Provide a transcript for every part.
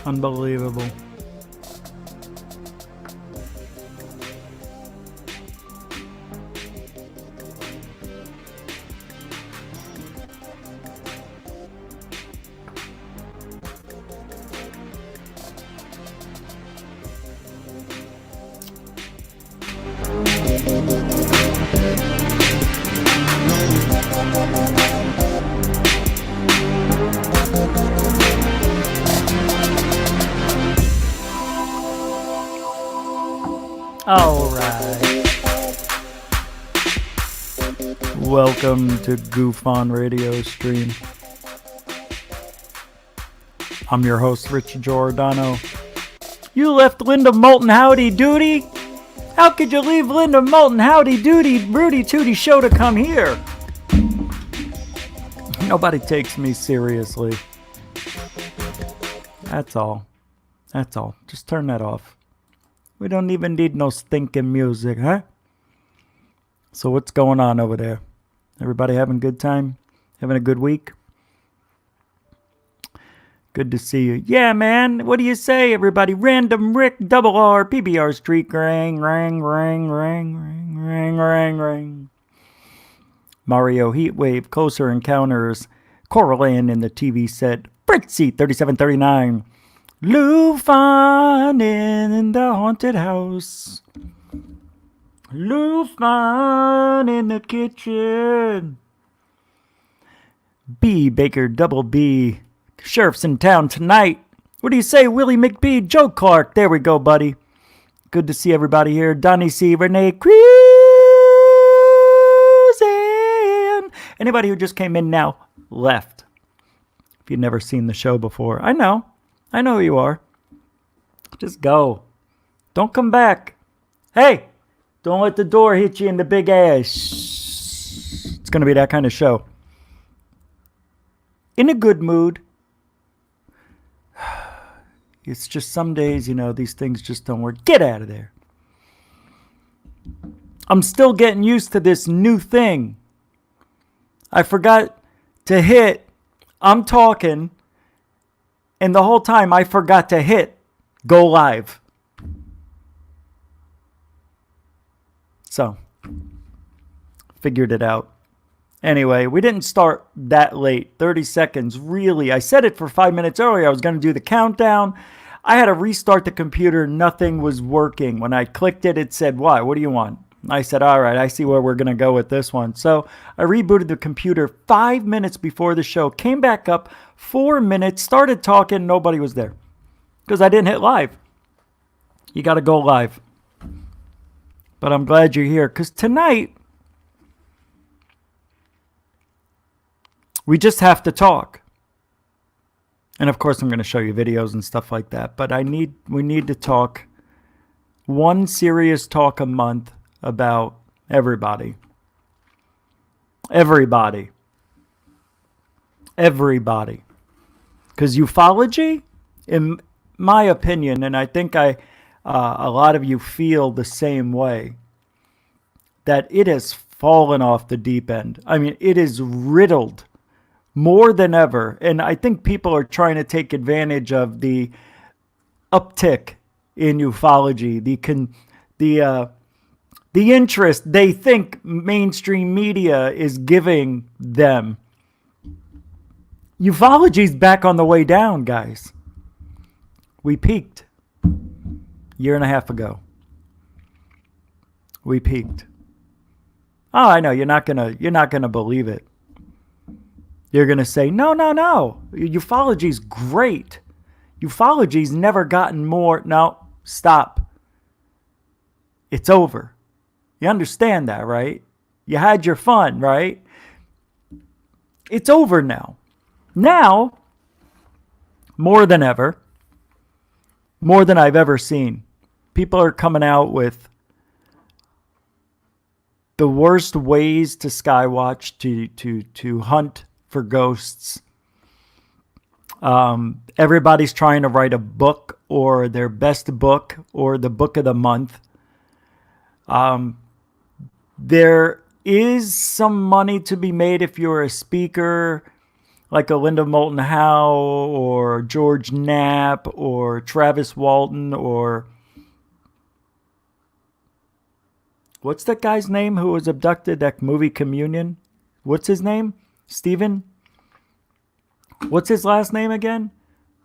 Unbelievable. All right. Welcome to GUFON Radio stream. I'm your host, Rich Giordano. You left Linda Moulton howdy doody? How could you leave Linda Moulton howdy doody Rudy Tooty show to come here? Nobody takes me seriously. That's all. That's all. Just turn that off. We don't even need no stinking music, huh? So what's going on over there? Everybody having a good time? Having a good week? Good to see you. Yeah, man. What do you say, everybody? Random Rick, Double R, PBR Street, ring, ring, ring, ring, ring, ring, ring, ring. Mario Heatwave, Closer Encounters, Coraline in the TV set, Fritzy 3739. Lufan in the haunted house. Lufan in the kitchen. B. Baker, Double B. Sheriff's in town tonight. What do you say, Willie McBee? Joe Clark. There we go, buddy. Good to see everybody here. Donnie C. Renee Cruising. Anybody who just came in now left. If you've never seen the show before. I know who you are. Just go. Don't come back. Hey, don't let the door hit you in the big ass. It's going to be that kind of show. In a good mood. It's just some days, these things just don't work. Get out of there. I'm still getting used to this new thing. I forgot to hit. I'm talking. And the whole time I forgot to hit go live. So, figured it out. Anyway, we didn't start that late. 30 seconds, really. I said it for 5 minutes earlier. I was going to do the countdown. I had to restart the computer. Nothing was working. When I clicked it, it said, "Why? What do you want?" I said, "All right, I see where we're going to go with this one." So I rebooted the computer 5 minutes before the show. Came back up 4 minutes. Started talking. Nobody was there. Because I didn't hit live. You got to go live. But I'm glad you're here. Because tonight, we just have to talk. And of course, I'm going to show you videos and stuff like that. But we need to talk. One serious talk a month about everybody. Everybody. Everybody. Because ufology, in my opinion, and I think a lot of you feel the same way, that it has fallen off the deep end. I mean, it is riddled more than ever. And I think people are trying to take advantage of the uptick in ufology, the interest they think mainstream media is giving them. Ufology's back on the way down, guys. We peaked a year and a half ago. We peaked. Oh, I know you're not gonna believe it. You're gonna say, no. Ufology's great. Ufology's never gotten more. No, stop. It's over. You understand that, right? You had your fun, right? It's over now. Now, more than ever, more than I've ever seen, people are coming out with the worst ways to skywatch, to hunt for ghosts. Everybody's trying to write a book or their best book or the book of the month. They're is some money to be made if you're a speaker like a Linda Moulton Howe or George Knapp or Travis Walton or what's that guy's name who was abducted, that movie Communion? What's his name? Steven? What's his last name again?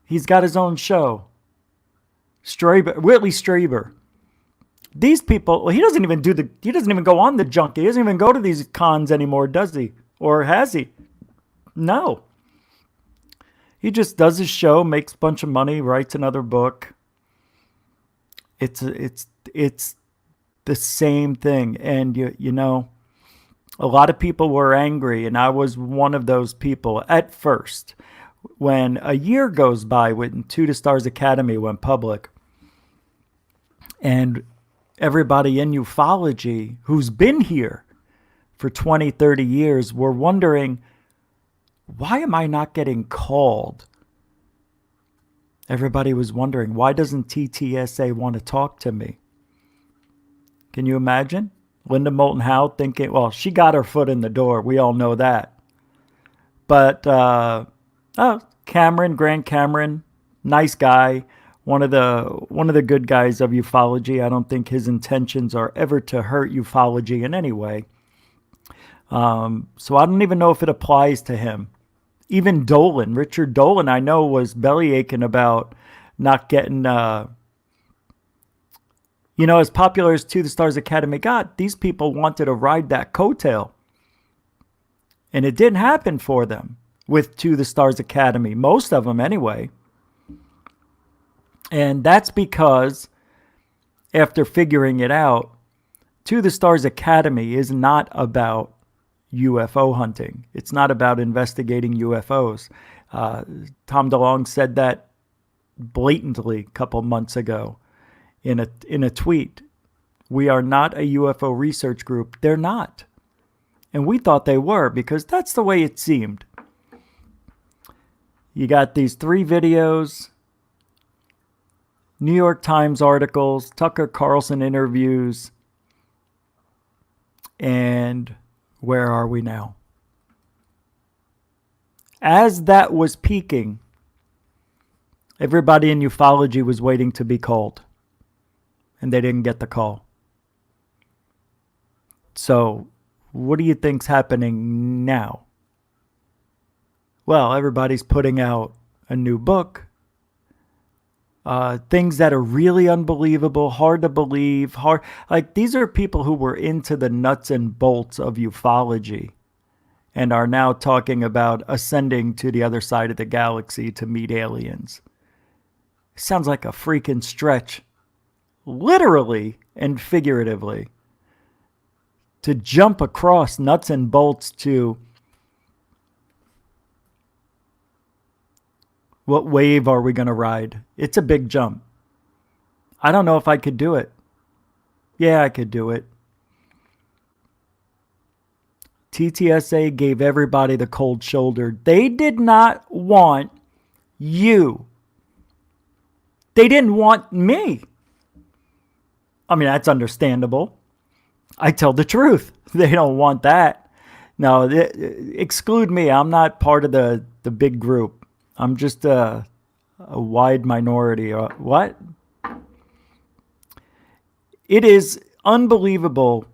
He's got his own show. Whitley Strieber. These people, well, he doesn't even go on the junkie. He doesn't even go to these cons anymore, does he? Or has he? No. He just does his show, makes a bunch of money, writes another book. It's the same thing. And you know, a lot of people were angry, and I was one of those people at first. When a year goes by when To the Stars Academy went public, and everybody in ufology who's been here for 20, 30 years were wondering, why am I not getting called? Everybody was wondering, why doesn't TTSA want to talk to me? Can you imagine? Linda Moulton Howe thinking, well, she got her foot in the door. We all know that. But, Grant Cameron, nice guy. One of the good guys of ufology. I don't think his intentions are ever to hurt ufology in any way. So I don't even know if it applies to him. Even Dolan, Richard Dolan, I know was belly aching about not getting, as popular as To the Stars Academy got, these people wanted to ride that coattail. And it didn't happen for them with To the Stars Academy. Most of them anyway. And that's because after figuring it out, To the Stars Academy is not about UFO hunting. It's not about investigating UFOs. Tom DeLonge said that blatantly a couple months ago in a tweet. We are not a UFO research group. They're not. And we thought they were because that's the way it seemed. You got these 3 videos, New York Times articles, Tucker Carlson interviews, and where are we now? As that was peaking, everybody in ufology was waiting to be called, and they didn't get the call. So, what do you think's happening now? Well, everybody's putting out a new book. Things that are really unbelievable, hard to believe, these are people who were into the nuts and bolts of ufology and are now talking about ascending to the other side of the galaxy to meet aliens. It sounds like a freaking stretch, literally and figuratively, to jump across nuts and bolts to what wave are we going to ride? It's a big jump. I don't know if I could do it. Yeah, I could do it. TTSA gave everybody the cold shoulder. They did not want you. They didn't want me. I mean, that's understandable. I tell the truth. They don't want that. No, exclude me. I'm not part of the big group. I'm just a wide minority. What? It is unbelievable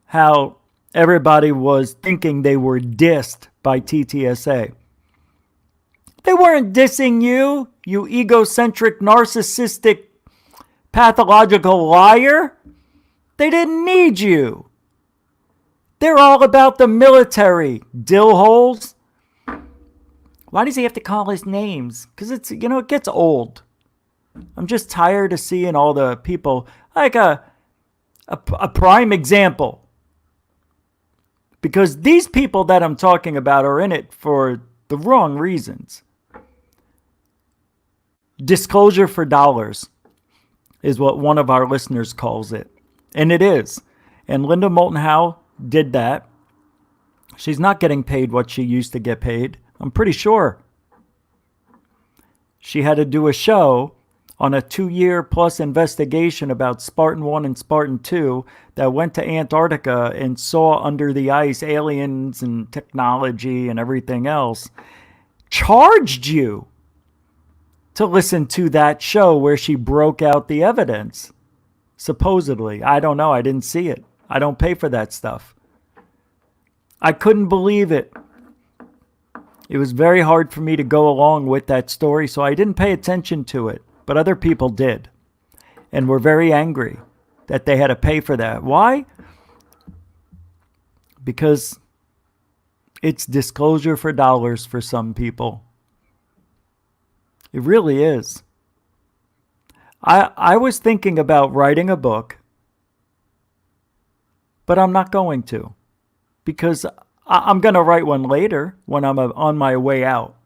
how everybody was thinking they were dissed by TTSA. They weren't dissing you, you egocentric, narcissistic, pathological liar. They didn't need you. They're all about the military, Dillholes. Why does he have to call us names? Because it's, it gets old. I'm just tired of seeing all the people, like a prime example. Because these people that I'm talking about are in it for the wrong reasons. Disclosure for dollars is what one of our listeners calls it. And it is. And Linda Moulton Howe did that. She's not getting paid what she used to get paid. I'm pretty sure. She had to do a show on a 2-year plus investigation about Spartan 1 and Spartan 2 that went to Antarctica and saw under the ice aliens and technology and everything else, charged you to listen to that show where she broke out the evidence. Supposedly. I don't know. I didn't see it. I don't pay for that stuff. I couldn't believe it. It was very hard for me to go along with that story, so I didn't pay attention to it. But other people did. And were very angry that they had to pay for that. Why? Because it's disclosure for dollars for some people. It really is. I was thinking about writing a book, but I'm not going to, because I'm going to write one later when I'm on my way out,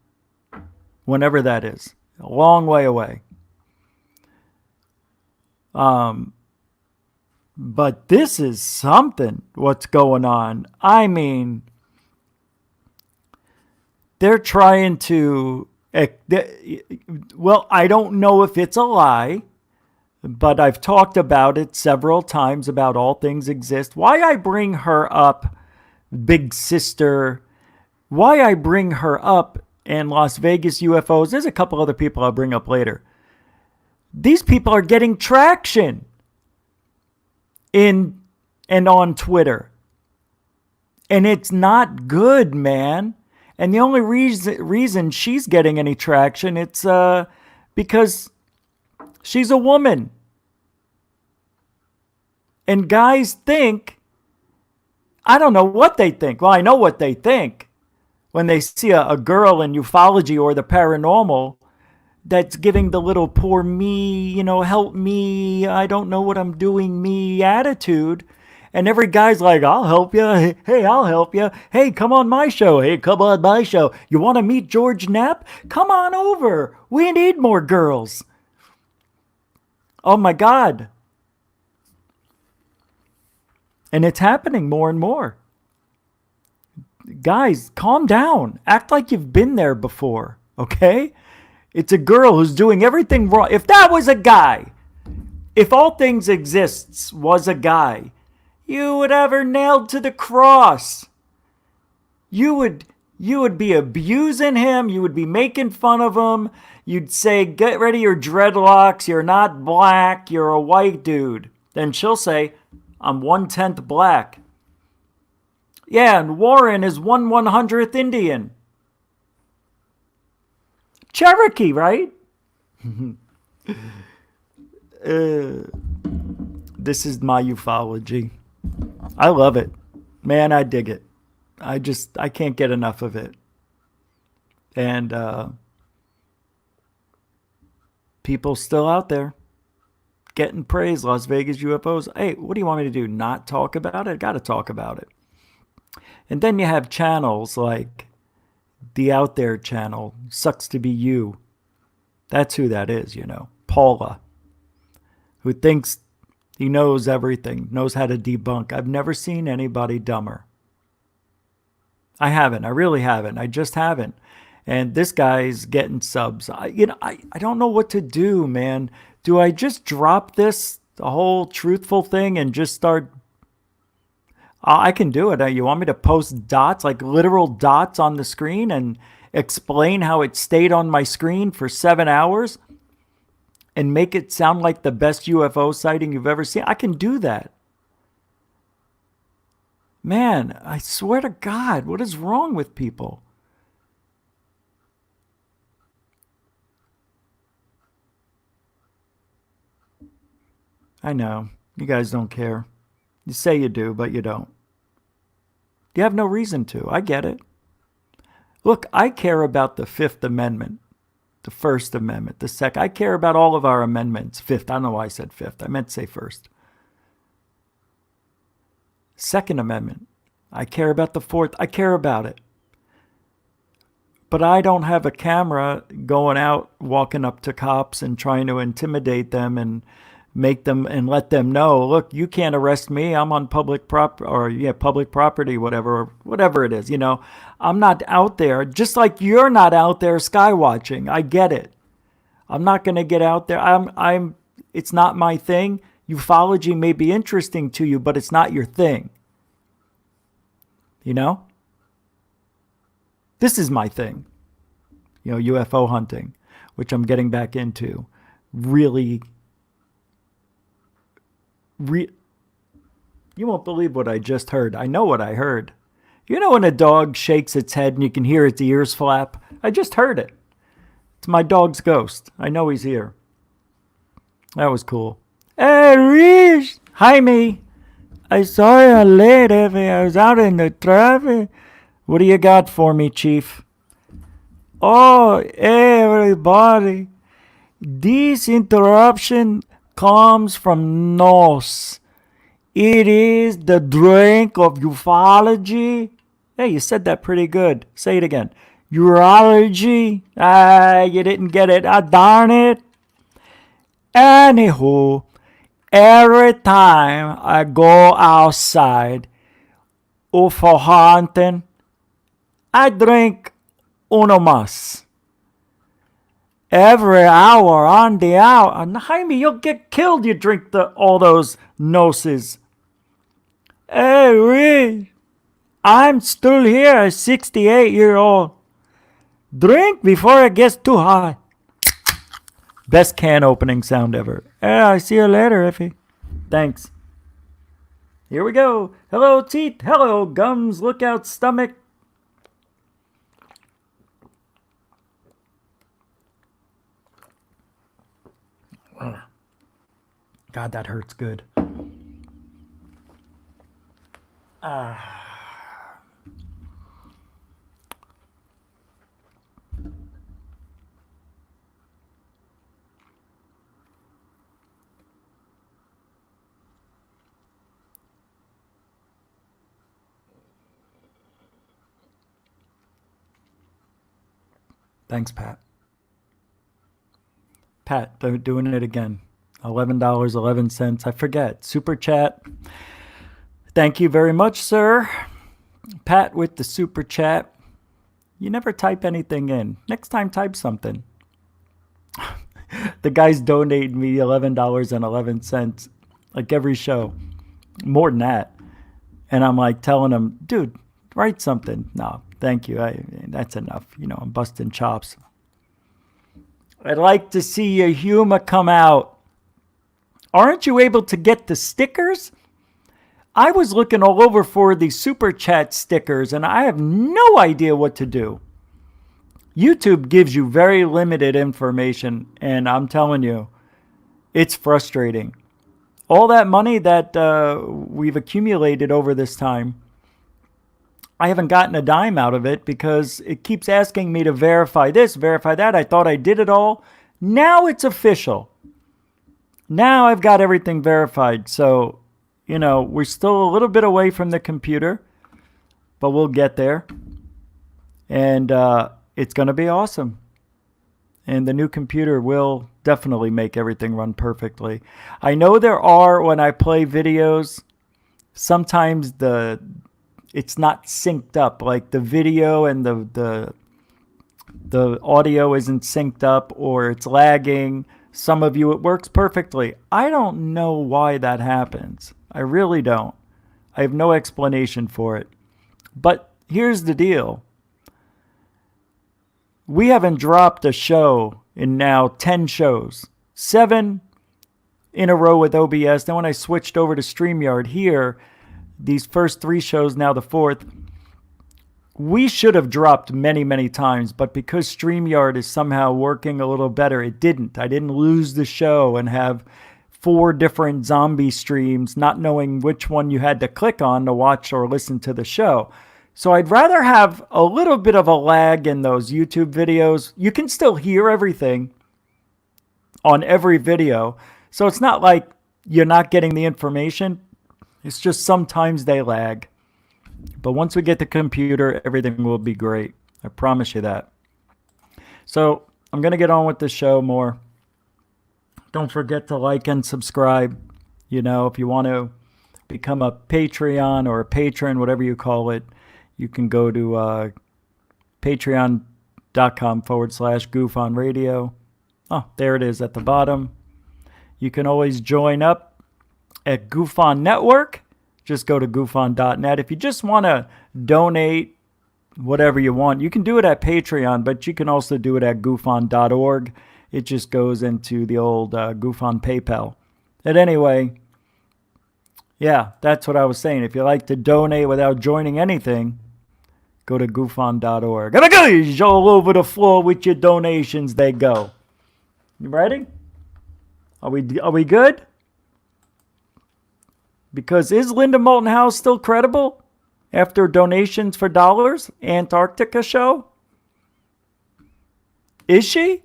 whenever that is, a long way away. But this is something, what's going on. I mean, they're trying to, well, I don't know if it's a lie, but I've talked about it several times about All Things Exist. Why I bring her up, Big Sister, why I bring her up in Las Vegas UFOs. There's a couple other people I'll bring up later. These people are getting traction in and on Twitter. And it's not good, man. And the only reason she's getting any traction, it's because she's a woman. And guys think, I don't know what they think. Well, I know what they think. When they see a girl in ufology or the paranormal that's giving the little poor me, help me, I don't know what I'm doing, me attitude. And every guy's like, I'll help you. Hey, I'll help you. Hey, come on my show. Hey, come on my show. You want to meet George Knapp? Come on over. We need more girls. Oh my God. And it's happening more and more. Guys, calm down. Act like you've been there before, okay? It's a girl who's doing everything wrong. If that was a guy, if All Things Exists was a guy, you would have her nailed to the cross. You would be abusing him. You would be making fun of him. You'd say, get rid of your dreadlocks. You're not black. You're a white dude. Then she'll say, I'm 1/10 black. Yeah, and Warren is 1/100th Indian. Cherokee, right? This is my ufology. I love it. Man, I dig it. I can't get enough of it. And people still out there getting praise, Las Vegas UFOs. Hey, what do you want me to do? Not talk about it? Got to talk about it. And then you have channels like the Out There channel, Sucks to Be You. That's who that is, Paula, who thinks he knows everything, knows how to debunk. I've never seen anybody dumber. I haven't. I really haven't. I just haven't. And this guy's getting subs. I don't know what to do, man. Do I just drop the whole truthful thing and just start? I can do it. You want me to post dots, like literal dots on the screen and explain how it stayed on my screen for 7 hours and make it sound like the best UFO sighting you've ever seen? I can do that. Man, I swear to God, what is wrong with people? I know. You guys don't care. You say you do, but you don't. You have no reason to. I get it. Look, I care about the Fifth Amendment, the First Amendment, the Second. I care about all of our amendments. Fifth. I don't know why I said fifth. I meant to say first. Second Amendment. I care about the Fourth. I care about it. But I don't have a camera going out, walking up to cops and trying to intimidate them and make them and let them know, look, you can't arrest me. I'm on public public property, whatever it is. I'm not out there, just like you're not out there sky watching. I get it. I'm not going to get out there. It's not my thing. Ufology may be interesting to you, but it's not your thing. You know? This is my thing. You know, UFO hunting, which I'm getting back into. Really, you won't believe what I just heard. I know what I heard. You know when a dog shakes its head and you can hear its ears flap? I just heard it. It's my dog's ghost. I know he's here. That was cool. Hey, Reese! Jaime! I saw you late, I was out in the traffic. What do you got for me, Chief? Oh, everybody. This interruption comes from NOS. It is the drink of ufology. Hey, you said that pretty good. Say it again. Urology. You didn't get it. Darn it. Anywho, every time I go outside UFO hunting, I drink uno mas. Every hour on the hour. And Jaime, you'll get killed. You drink all those noses. Hey, Reed, I'm still here, a 68-year-old. Drink before it gets too hot. Best can opening sound ever. I see you later, Effie. Thanks. Here we go. Hello, teeth. Hello, gums. Look out, stomach. God, that hurts good. Thanks, Pat. Pat, they're doing it again. $11.11. I forget. Super chat. Thank you very much, sir. Pat with the super chat. You never type anything in. Next time, type something. The guy's donating me $11.11, like every show. More than that. And I'm like telling him, dude, write something. No, thank you. That's enough. You know, I'm busting chops. I'd like to see your humor come out. Aren't you able to get the stickers? I was looking all over for the super chat stickers, and I have no idea what to do. YouTube gives you very limited information, and I'm telling you, it's frustrating. All that money that we've accumulated over this time, I haven't gotten a dime out of it because it keeps asking me to verify this, verify that. I thought I did it all. Now it's official. Now I've got everything verified. So, you know, we're still a little bit away from the computer, but we'll get there. And it's going to be awesome. And the new computer will definitely make everything run perfectly. I know there are, when I play videos, sometimes it's not synced up. Like the video and the audio isn't synced up, or it's lagging. Some of you, it works perfectly. I don't know why that happens. I really don't. I have no explanation for it. But here's the deal. We haven't dropped a show in now 10 shows. 7 in a row with OBS. Then when I switched over to StreamYard here, these first 3 shows, now the 4th, we should have dropped many, many times, but because StreamYard is somehow working a little better, it didn't. I didn't lose the show and have 4 different zombie streams, not knowing which one you had to click on to watch or listen to the show. So I'd rather have a little bit of a lag in those YouTube videos. You can still hear everything on every video. So it's not like you're not getting the information. It's just sometimes they lag. But once we get the computer, everything will be great. I promise you that. So I'm going to get on with the show more. Don't forget to like and subscribe. You know, if you want to become a Patreon or a patron, whatever you call it, you can go to patreon.com/GUFON Radio. Oh, there it is at the bottom. You can always join up at GUFON Network. Just go to gufon.net. If you just want to donate whatever you want, you can do it at Patreon, but you can also do it at gufon.org. It just goes into the old GUFON PayPal. But anyway, yeah, that's what I was saying. If you like to donate without joining anything, go to gufon.org. And guys, all over the floor with your donations, they go. You ready? Are we good? Because is Linda Moulton Howe still credible after donations for dollars? Antarctica show? Is she?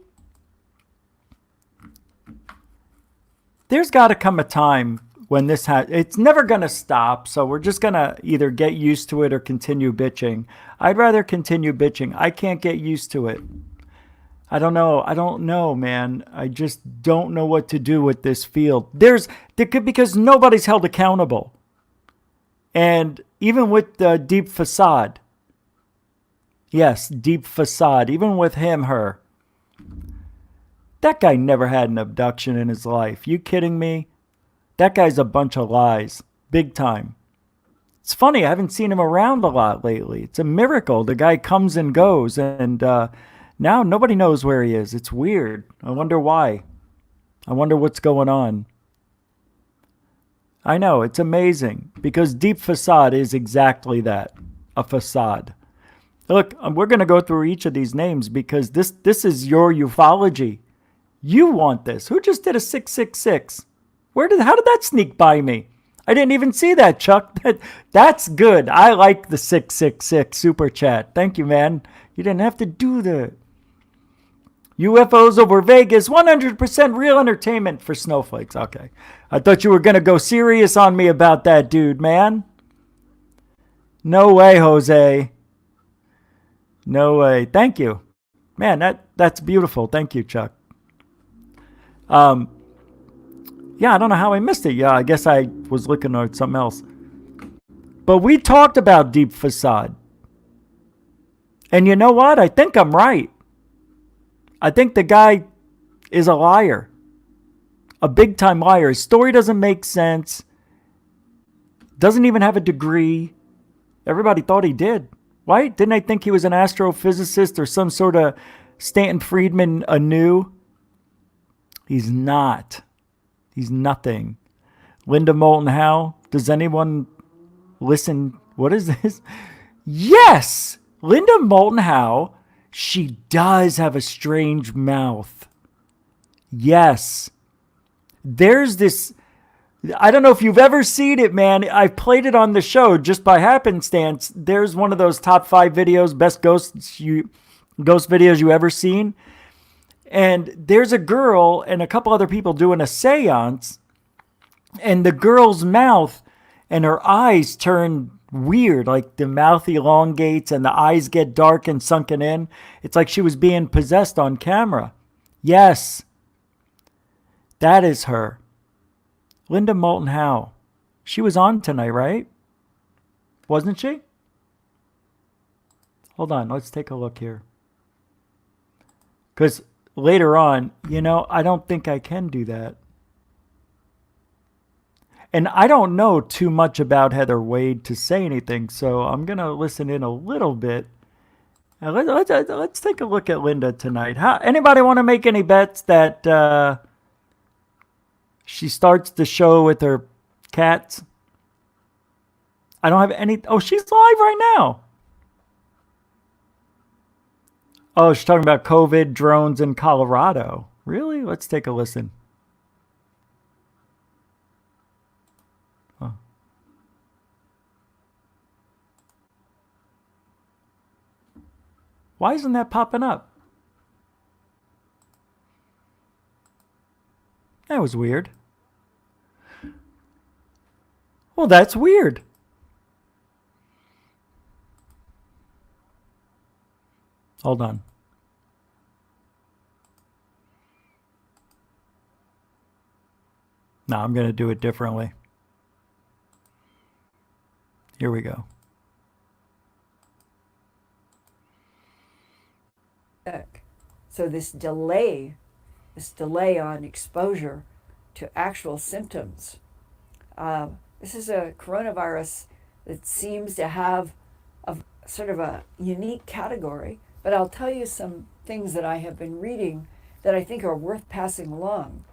There's got to come a time when this it's never going to stop, so we're just going to either get used to it or continue bitching. I'd rather continue bitching. I can't get used to it. I don't know, man. I just don't know what to do with this field. Because nobody's held accountable. And even with the deep facade. Yes, deep facade. Even with him, her. That guy never had an abduction in his life. You kidding me? That guy's a bunch of lies. Big time. It's funny, I haven't seen him around a lot lately. It's a miracle. The guy comes and goes, and now nobody knows where he is. It's weird. I wonder why. I wonder what's going on. I know, it's amazing, because deep facade is exactly that, a facade. Look, we're going to go through each of these names because this is your ufology. You want this. Who just did a 666? How did that sneak by me? I didn't even see that, Chuck. That's good. I like the 666 super chat. Thank you, man. You didn't have to do that. UFOs over Vegas, 100% real entertainment for snowflakes. Okay. I thought you were going to go serious on me about that, dude, man. No way, Jose. No way. Thank you. Man, that's beautiful. Thank you, Chuck. Yeah, I don't know how I missed it. Yeah, I guess I was looking at something else. But we talked about deep facade. And you know what? I think I'm right. I think the guy is a liar. A big-time liar. His story doesn't make sense. Doesn't even have a degree. Everybody thought he did. Right? Didn't I think he was an astrophysicist or some sort of Stanton Friedman anew? He's not. He's nothing. Linda Moulton Howe. Does anyone listen? What is this? Yes! Linda Moulton Howe. She does have a strange mouth. Yes. There's this. I don't know if you've ever seen it, man. I've played it on the show just by happenstance. There's one of those top 5 videos, best ghost videos you ever seen. And there's a girl and a couple other people doing a seance. And the girl's mouth and her eyes turn weird. Like the mouth elongates and the eyes get dark and sunken in. It's like she was being possessed on camera. Yes. That is her. Linda Moulton Howe. She was on tonight, right? Wasn't she? Hold on. Let's take a look here. Because later on, I don't think I can do that. And I don't know too much about Heather Wade to say anything, so I'm going to listen in a little bit. Let's take a look at Linda tonight. Anybody want to make any bets that she starts the show with her cats? I don't have any. Oh, she's live right now. Oh, she's talking about COVID drones in Colorado. Really? Let's take a listen. Oh. Why isn't that popping up? That was weird. Well, that's weird. Hold on. No, I'm going to do it differently. Here we go. So this delay this delay on exposure to actual symptoms. This is a coronavirus that seems to have a sort of a unique category, but I'll tell you some things that I have been reading that I think are worth passing along.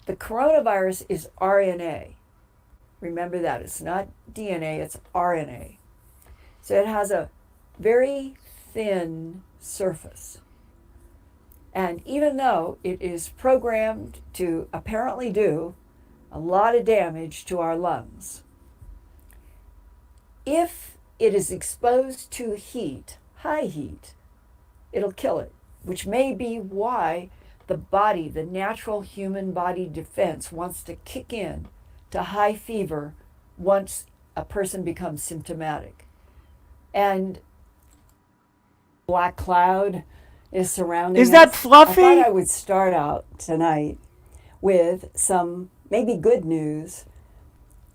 The coronavirus is RNA. Remember that. It's not DNA, it's RNA. So it has a very thin surface. And even though it is programmed to apparently do a lot of damage to our lungs, if it is exposed to heat, high heat, it'll kill it, which may be why the body, the natural human body defense, wants to kick in to high fever once a person becomes symptomatic. And black cloud is surrounding us. Is that Fluffy? I thought I would start out tonight with some maybe good news,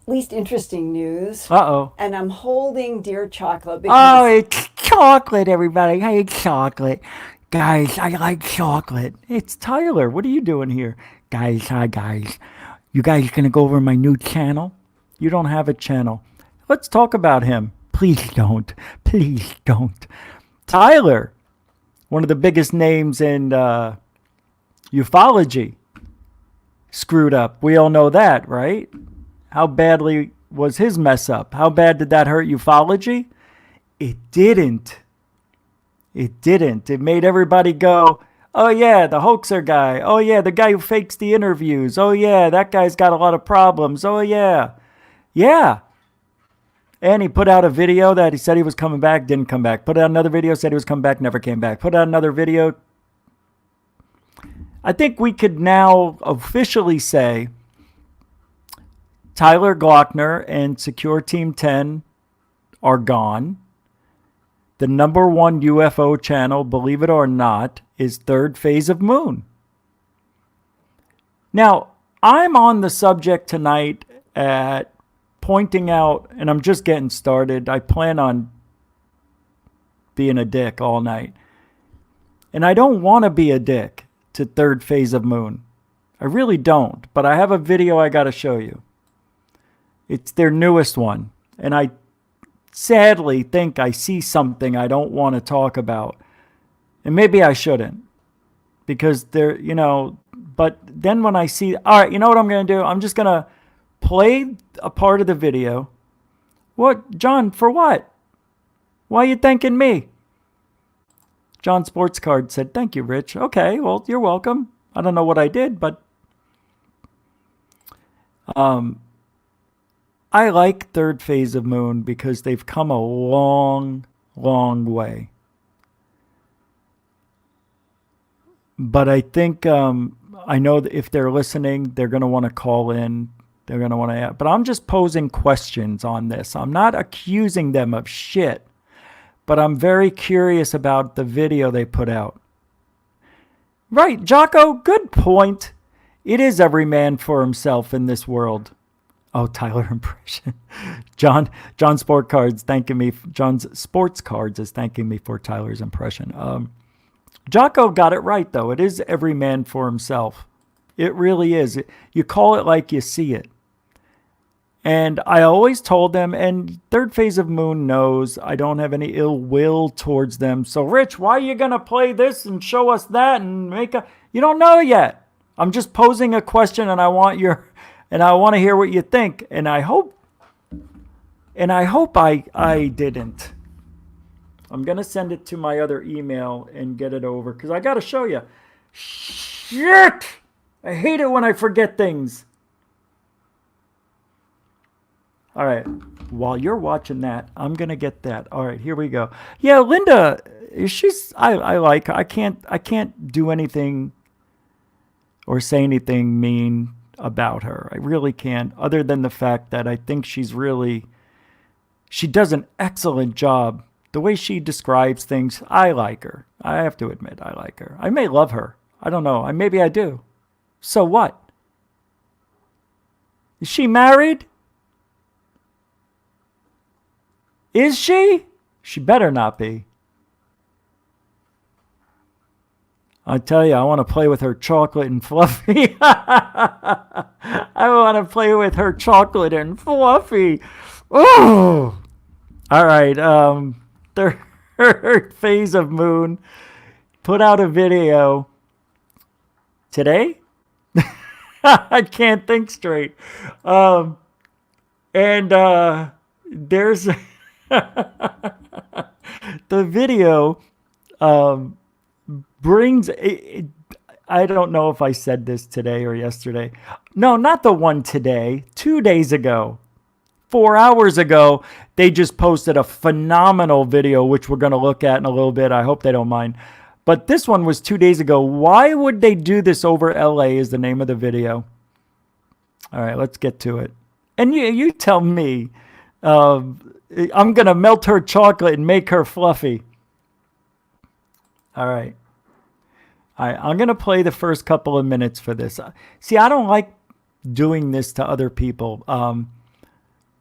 at least interesting news. Uh-oh. And I'm holding Dear Chocolate Oh, because it's chocolate, everybody. Hey, chocolate. Guys, I like chocolate. It's Tyler. What are you doing here? Guys, hi, guys. You guys gonna go over my new channel? You don't have a channel. Let's talk about him. Please don't. Please don't. Tyler, one of the biggest names in ufology, screwed up. We all know that, right? How badly was his mess up? How bad did that hurt ufology? It didn't. It didn't. It made everybody go, oh yeah, the hoaxer guy. Oh yeah, the guy who fakes the interviews. Oh yeah, that guy's got a lot of problems. Oh yeah. Yeah. And he put out a video that he said he was coming back, didn't come back. Put out another video, said he was coming back, never came back. Put out another video. I think we could now officially say Tyler Glockner and Secure Team 10 are gone. The number one UFO channel, believe it or not, is Third Phase of Moon. Now, I'm on the subject tonight at pointing out, and I'm just getting started. I plan on being a dick all night. And I don't want to be a dick to Third Phase of Moon. I really don't. But I have a video I got to show you. It's their newest one. And I sadly think I see something I don't want to talk about. And maybe I shouldn't. Because they're, but then when I see, all right, you know what I'm going to do? I'm just going to play a part of the video. What, John, for what? Why are you thanking me? John Sports Card said, thank you, Rich. Okay, well, you're welcome. I don't know what I did, but I like Third Phase of Moon because they've come a long, long way. But I think, I know that if they're listening, they're going to want to call in. They're going to want to, but I'm just posing questions on this. I'm not accusing them of shit, but I'm very curious about the video they put out. Right, Jocko, good point. It is every man for himself in this world. Oh, Tyler impression. John's Sports Cards is thanking me for Tyler's impression. Jocko got it right, though. It is every man for himself. It really is. You call it like you see it. And I always told them, and Third Phase of Moon knows I don't have any ill will towards them. So, Rich, why are you going to play this and show us that and you don't know yet. I'm just posing a question and I want to hear what you think. And I hope I didn't. I'm going to send it to my other email and get it over because I got to show you. Shit! I hate it when I forget things. All right. While you're watching that, I'm going to get that. All right, here we go. Yeah, Linda, I like her. I can't do anything or say anything mean about her. I really can't, other than the fact that I think she does an excellent job. The way she describes things, I like her. I have to admit, I like her. I may love her. I don't know. Maybe I do. So what? Is she married? Is she? She better not be. I tell you, I want to play with her chocolate and fluffy. I want to play with her chocolate and fluffy. Oh! All right. Third phase of moon put out a video today. I can't think straight. And there's the video brings. I don't know if I said this today or yesterday. No, not the one today. 2 days ago. 4 hours ago, they just posted a phenomenal video, which we're going to look at in a little bit. I hope they don't mind. But this one was 2 days ago. Why would they do this over LA is the name of the video. All right, let's get to it. And you tell me. I'm going to melt her chocolate and make her fluffy. All right. I'm going to play the first couple of minutes for this. See, I don't like doing this to other people.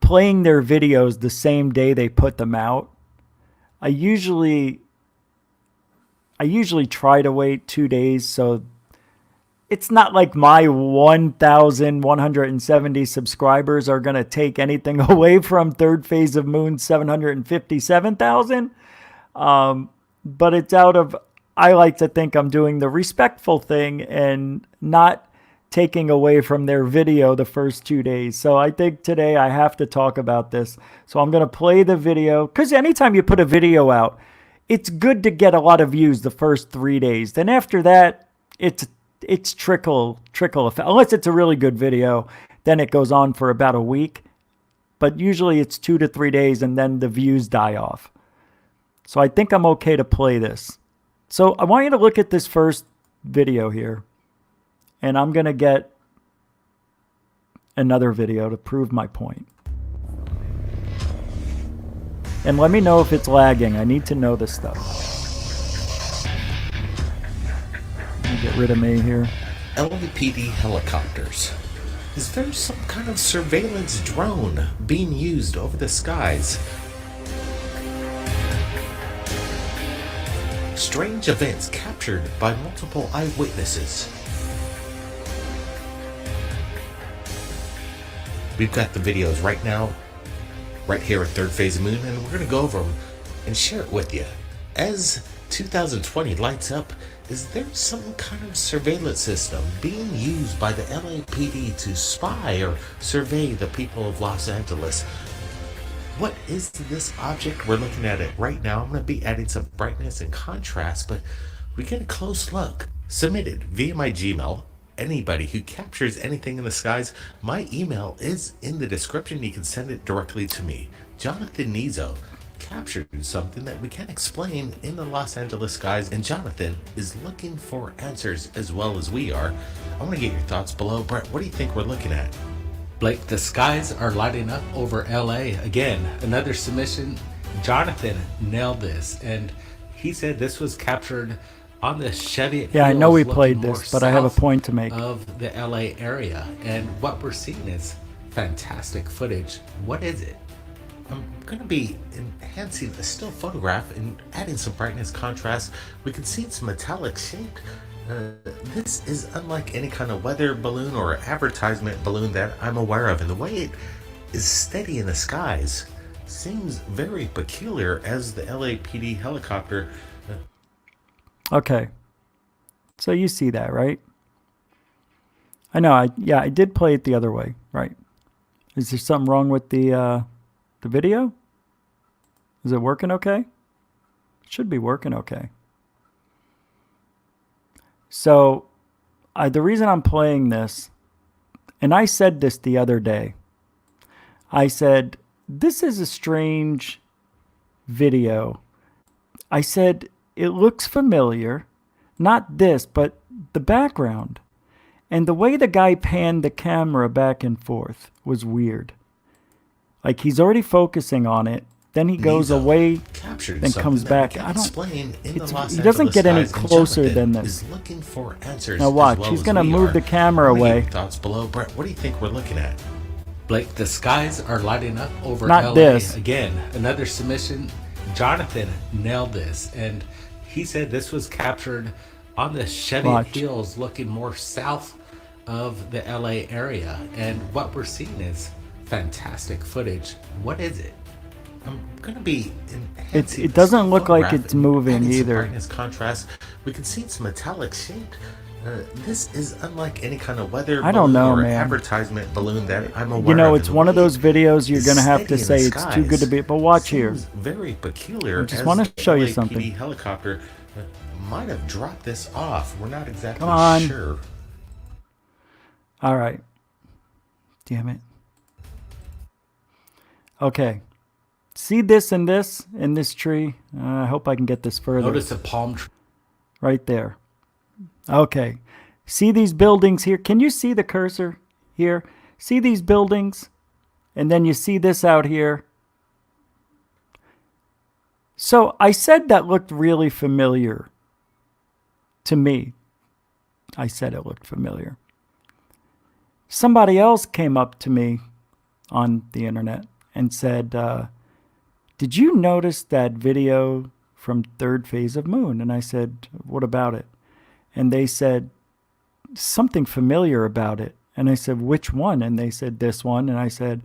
Playing their videos the same day they put them out. I usually try to wait 2 days, so it's not like my 1,170 subscribers are going to take anything away from third phase of moon 757,000. But it's out of, I like to think I'm doing the respectful thing and not taking away from their video the first 2 days. So I think today I have to talk about this. So I'm going to play the video, because anytime you put a video out, it's good to get a lot of views the first 3 days. Then after that, it's trickle effect. Unless it's a really good video, then it goes on for about a week. But usually it's 2 to 3 days and then the views die off. So I think I'm okay to play this. So I want you to look at this first video here. And I'm going to get another video to prove my point. And let me know if it's lagging. I need to know this stuff. Let me get rid of me here. LAPD helicopters. Is there some kind of surveillance drone being used over the skies? Strange events captured by multiple eyewitnesses. We've got the videos right now, right here at Third Phase of Moon, and we're going to go over them and share it with you. As 2020 lights up, is there some kind of surveillance system being used by the LAPD to spy or survey the people of Los Angeles? What is this object? We're looking at it right now. I'm going to be adding some brightness and contrast, but we get a close look. Submitted via my Gmail. Anybody who captures anything in the skies, my email is in the description. You can send it directly to me. Jonathan Nizo captured something that we can't explain in the Los Angeles skies, and Jonathan is looking for answers as well as we are. I want to get your thoughts below. Brett, what do you think we're looking at? Blake, the skies are lighting up over LA. Again, another submission. Jonathan nailed this, and he said this was captured on the Chevy. Yeah, I know we played this, but I have a point to make. Of the LA area, and what we're seeing is fantastic footage. What is it? I'm going to be enhancing a still photograph and adding some brightness contrast. We can see it's metallic shaped. This is unlike any kind of weather balloon or advertisement balloon that I'm aware of, and the way it is steady in the skies seems very peculiar as the LAPD helicopter. Okay. So you see that, right? I know. I did play it the other way, right? Is there something wrong with the video? Is it working okay? It should be working okay. So the reason I'm playing this, and I said this the other day, I said, this is a strange video. I said, it looks familiar, not this, but the background. And the way the guy panned the camera back and forth was weird. Like he's already focusing on it. Then he goes away, then comes back. I don't. He doesn't get any closer than this. Looking for answers. Now watch. He's gonna move the camera away. Thoughts below, Brett. What do you think we're looking at? Blake, the skies are lighting up over Not LA. this. Again, another submission. Jonathan nailed this, and he said this was captured on the Cheviot Watch. Hills, looking more south of the LA area. And what we're seeing is fantastic footage. What is it? I'm gonna be. It doesn't look like it's moving either. Brightness, contrast. We can see it's metallic shaped. This is unlike any kind of weather I don't balloon know, or man. advertisement balloon that I'm aware of. You know, in it's the one of way those videos you're it's going to have to steady in say the it's too good to skies. be. But watch here. Seems very peculiar. I just as wanna the show you LAPD something. helicopter might have dropped this off. We're not exactly Come on. sure. All right. Damn it. Okay. See this and this in this tree? I hope I can get this further. Notice a palm tree. Right there. Okay. See these buildings here? Can you see the cursor here? See these buildings? And then you see this out here. So I said that looked really familiar to me. I said it looked familiar. Somebody else came up to me on the internet and said, did you notice that video from Third Phase of Moon? And I said, what about it? And they said, something familiar about it. And I said, which one? And they said, this one. And I said,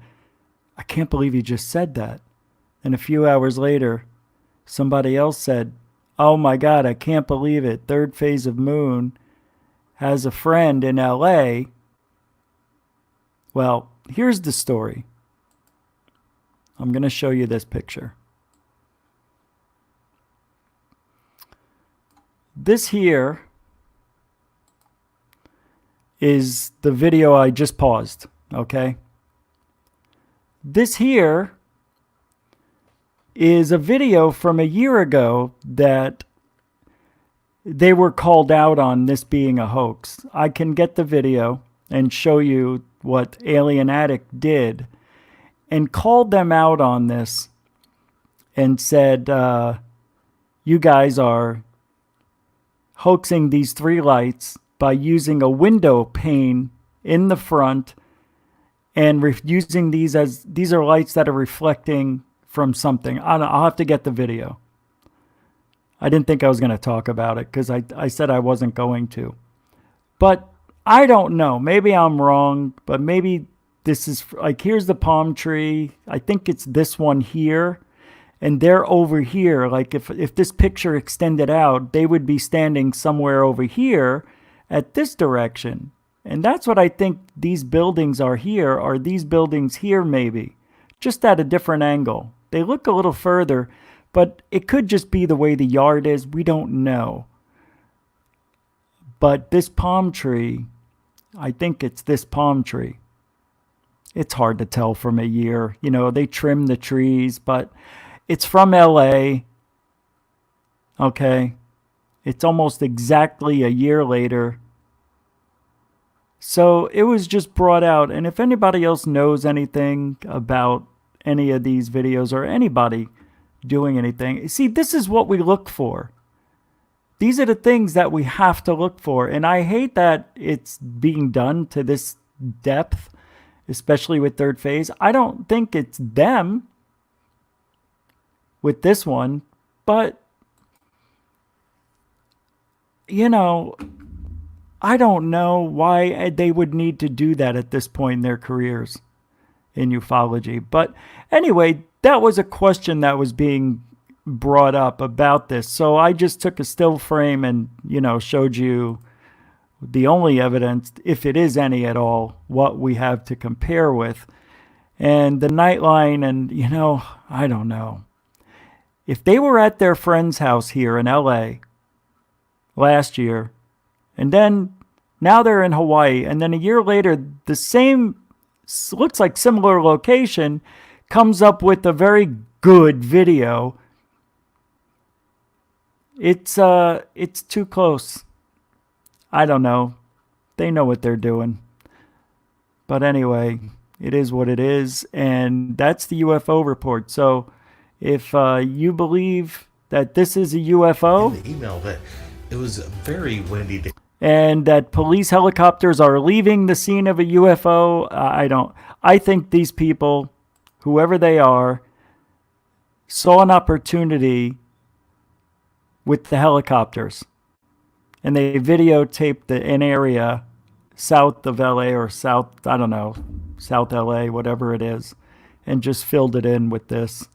I can't believe you just said that. And a few hours later, somebody else said, oh my God, I can't believe it. Third Phase of Moon has a friend in LA. Well, here's the story. I'm going to show you this picture. This here is the video I just paused, okay? This here is a video from a year ago that they were called out on this being a hoax. I can get the video and show you what Alien Addict did and called them out on this and said, you guys are hoaxing these three lights by using a window pane in the front and using these are lights that are reflecting from something. I'll have to get the video. I didn't think I was going to talk about it because I said I wasn't going to. But I don't know. Maybe I'm wrong, but maybe this is like, here's the palm tree. I think it's this one here. And they're over here. Like if this picture extended out, they would be standing somewhere over here at this direction. And that's what I think these buildings are here. Are these buildings here maybe? Just at a different angle. They look a little further, but it could just be the way the yard is. We don't know. But this palm tree, I think it's this palm tree. It's hard to tell from a year. You know, they trim the trees, but it's from LA. Okay. It's almost exactly a year later. So it was just brought out. And if anybody else knows anything about any of these videos or anybody doing anything, see, this is what we look for. These are the things that we have to look for. And I hate that it's being done to this depth, especially with Third Phase. I don't think it's them with this one, but, you know, I don't know why they would need to do that at this point in their careers in ufology. But anyway, that was a question that was being brought up about this. So I just took a still frame and, you know, showed you the only evidence, if it is any at all, what we have to compare with. And the Nightline, and, you know, I don't know. If they were at their friend's house here in LA last year, and then now they're in Hawaii, and then a year later, the same, looks like similar location, comes up with a very good video, it's too close. I don't know. They know what they're doing. But anyway, it is what it is, and that's the UFO report. So if you believe that this is a UFO, In the email that it was a very windy day. And that police helicopters are leaving the scene of a UFO, I think these people, whoever they are, saw an opportunity with the helicopters. and they videotaped an area south of LA or south, I don't know, South LA, whatever it is, and just filled it in with this.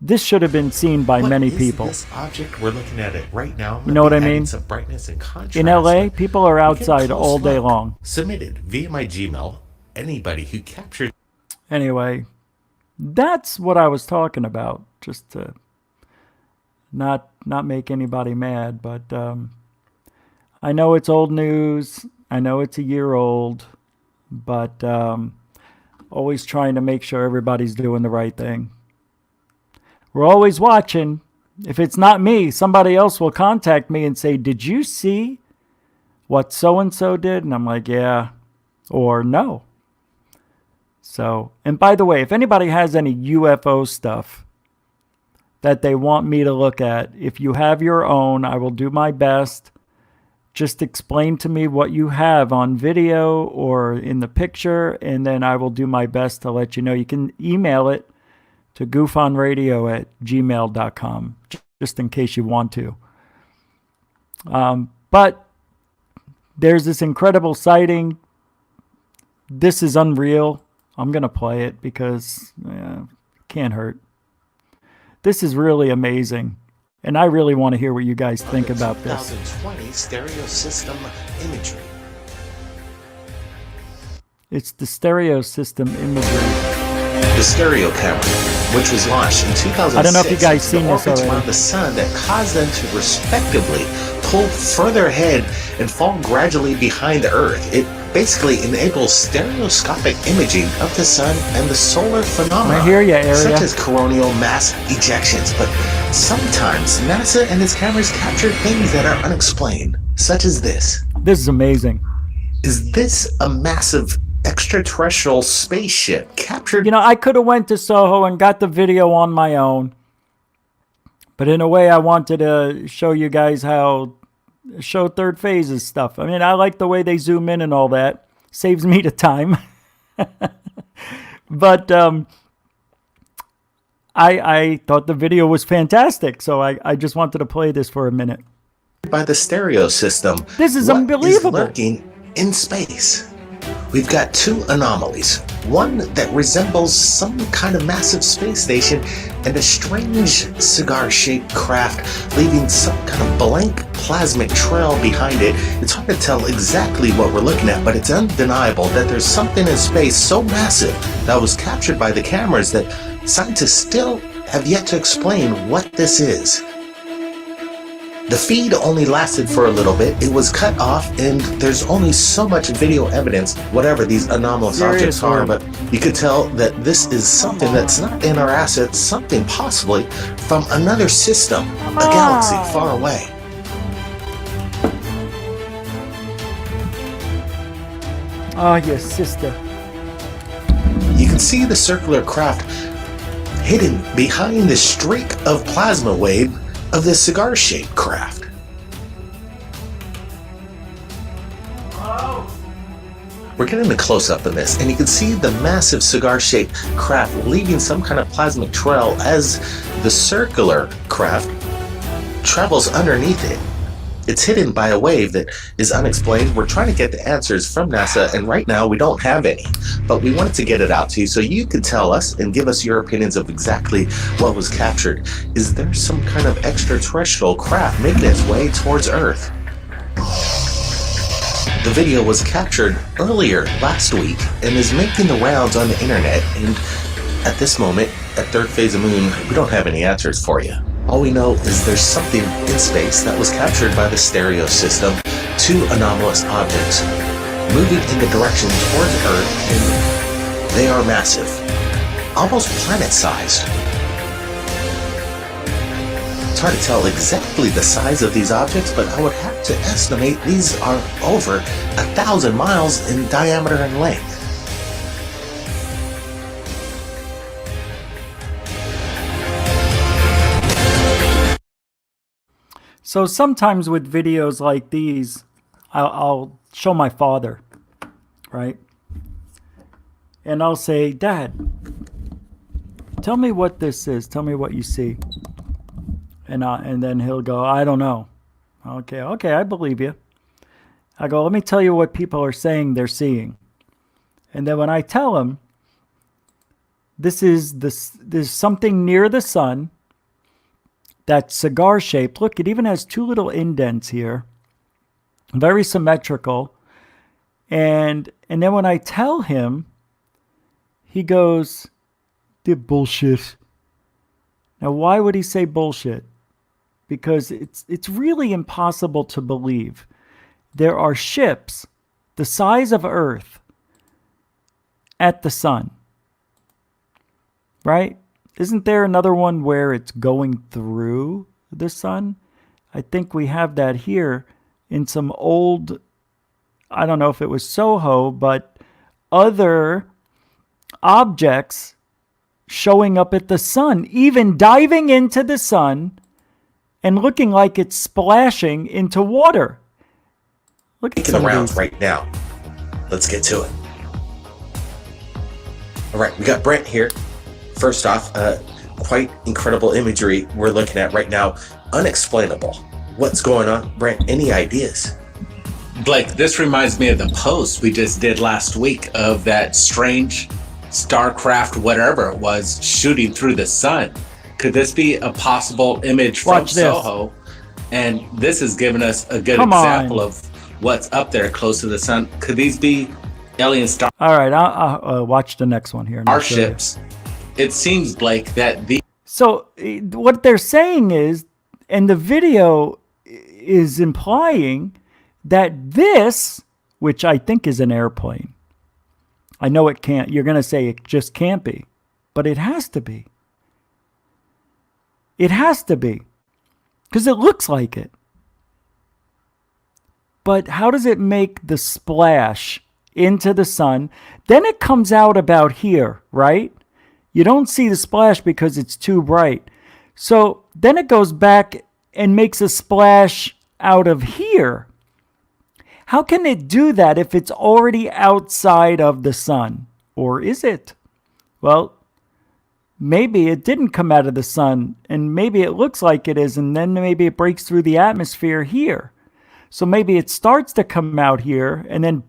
This should have been seen by many people. This object, we're looking at it right now. You know what I mean? Some brightness and contrast, In LA, people are get a outside close all day look. long. Submitted via my Gmail. Anybody who captured Anyway, that's what I was talking about, just to not make anybody mad, but I know it's old news. I know it's a year old, but always trying to make sure everybody's doing the right thing. We're always watching. If it's not me, somebody else will contact me and say, "Did you see what so-and-so did?" And I'm like, "Yeah," or "No." So, and by the way, if anybody has any UFO stuff that they want me to look at, if you have your own, I will do my best. Just explain to me what you have on video or in the picture, and then I will do my best to let you know. You can email it to gufonradio@gmail.com, just in case you want to. But there's this incredible sighting. This is unreal. I'm going to play it because it can't hurt. This is really amazing. And I really want to hear what you guys think about this. 2020 stereo system imagery. It's the stereo system imagery. The stereo camera, which was launched in 2006, I don't know if you guys seen this orbits already. around the sun that caused them to respectively pull further ahead and fall gradually behind the Earth. It basically enables stereoscopic imaging of the sun and the solar phenomena, I hear ya, Area. such as coronal mass ejections. But sometimes NASA and its cameras capture things that are unexplained, such as this. This is amazing. Is this a massive extraterrestrial spaceship captured? You know, I could have went to SOHO and got the video on my own. But in a way, I wanted to show you guys show third phases stuff. I mean, I like the way they zoom in and all that. Saves me the time. But I thought the video was fantastic. So I just wanted to play this for a minute. By the stereo system. This is What unbelievable. Is lurking in space. We've got two anomalies. One that resembles some kind of massive space station and a strange cigar-shaped craft leaving some kind of blank plasmic trail behind it. It's hard to tell exactly what we're looking at, but it's undeniable that there's something in space so massive that was captured by the cameras that scientists still have yet to explain what this is. The feed only lasted for a little bit. It was cut off, and there's only so much video evidence, whatever these anomalous objects are, but you could tell that this is something that's not in our assets, something possibly from another system, a galaxy far away. Oh, your sister. You can see the circular craft hidden behind the streak of plasma wave of this cigar-shaped craft. We're getting a close-up in this, and you can see the massive cigar-shaped craft leaving some kind of plasmic trail as the circular craft travels underneath it. It's hidden by a wave that is unexplained. We're trying to get the answers from NASA, and right now we don't have any. But we wanted to get it out to you so you could tell us and give us your opinions of exactly what was captured. Is there some kind of extraterrestrial craft making its way towards Earth? The video was captured earlier last week and is making the rounds on the internet. And at this moment, at Third Phase of Moon, we don't have any answers for you. All we know is there's something in space that was captured by the stereo system, two anomalous objects moving in the direction towards Earth, and they are massive, almost planet-sized. It's hard to tell exactly the size of these objects, but I would have to estimate these are over 1,000 miles in diameter and length. So sometimes with videos like these, I'll show my father, right? And I'll say, "Dad, tell me what this is. Tell me what you see." And then he'll go, "I don't know. Okay, I believe you. I go, let me tell you what people are saying they're seeing. And then when I tell them, there's something near the sun that's cigar shaped. Look, it even has two little indents here. Very symmetrical. And then when I tell him, he goes, "They're bullshit." Now, why would he say bullshit? Because it's really impossible to believe. There are ships the size of Earth at the sun, right? Isn't there another one where it's going through the sun? I think we have that here in some old, I don't know if it was SOHO, but other objects showing up at the sun, even diving into the sun and looking like it's splashing into water. Look at Making the rounds right now. Let's get to it. All right, we got Brent here. First off, quite incredible imagery we're looking at right now. Unexplainable. What's going on? Brent, any ideas? Blake, this reminds me of the post we just did last week of that strange starcraft, whatever it was, shooting through the sun. Could this be a possible image from SOHO? And this has given us a good example of what's up there close to the sun. Could these be alien star? All right, I'll watch the next one here. Our ships. It seems, Blake, that the... So what they're saying is, and the video is implying that this, which I think is an airplane. I know it can't. You're going to say it just can't be, but it has to be. It has to be, because it looks like it. But how does it make the splash into the sun? Then it comes out about here, right? You don't see the splash because it's too bright. So then it goes back and makes a splash out of here. How can it do that if it's already outside of the sun? Or is it? Well, maybe it didn't come out of the sun, and maybe it looks like it is, and then maybe it breaks through the atmosphere here. So maybe it starts to come out here, and then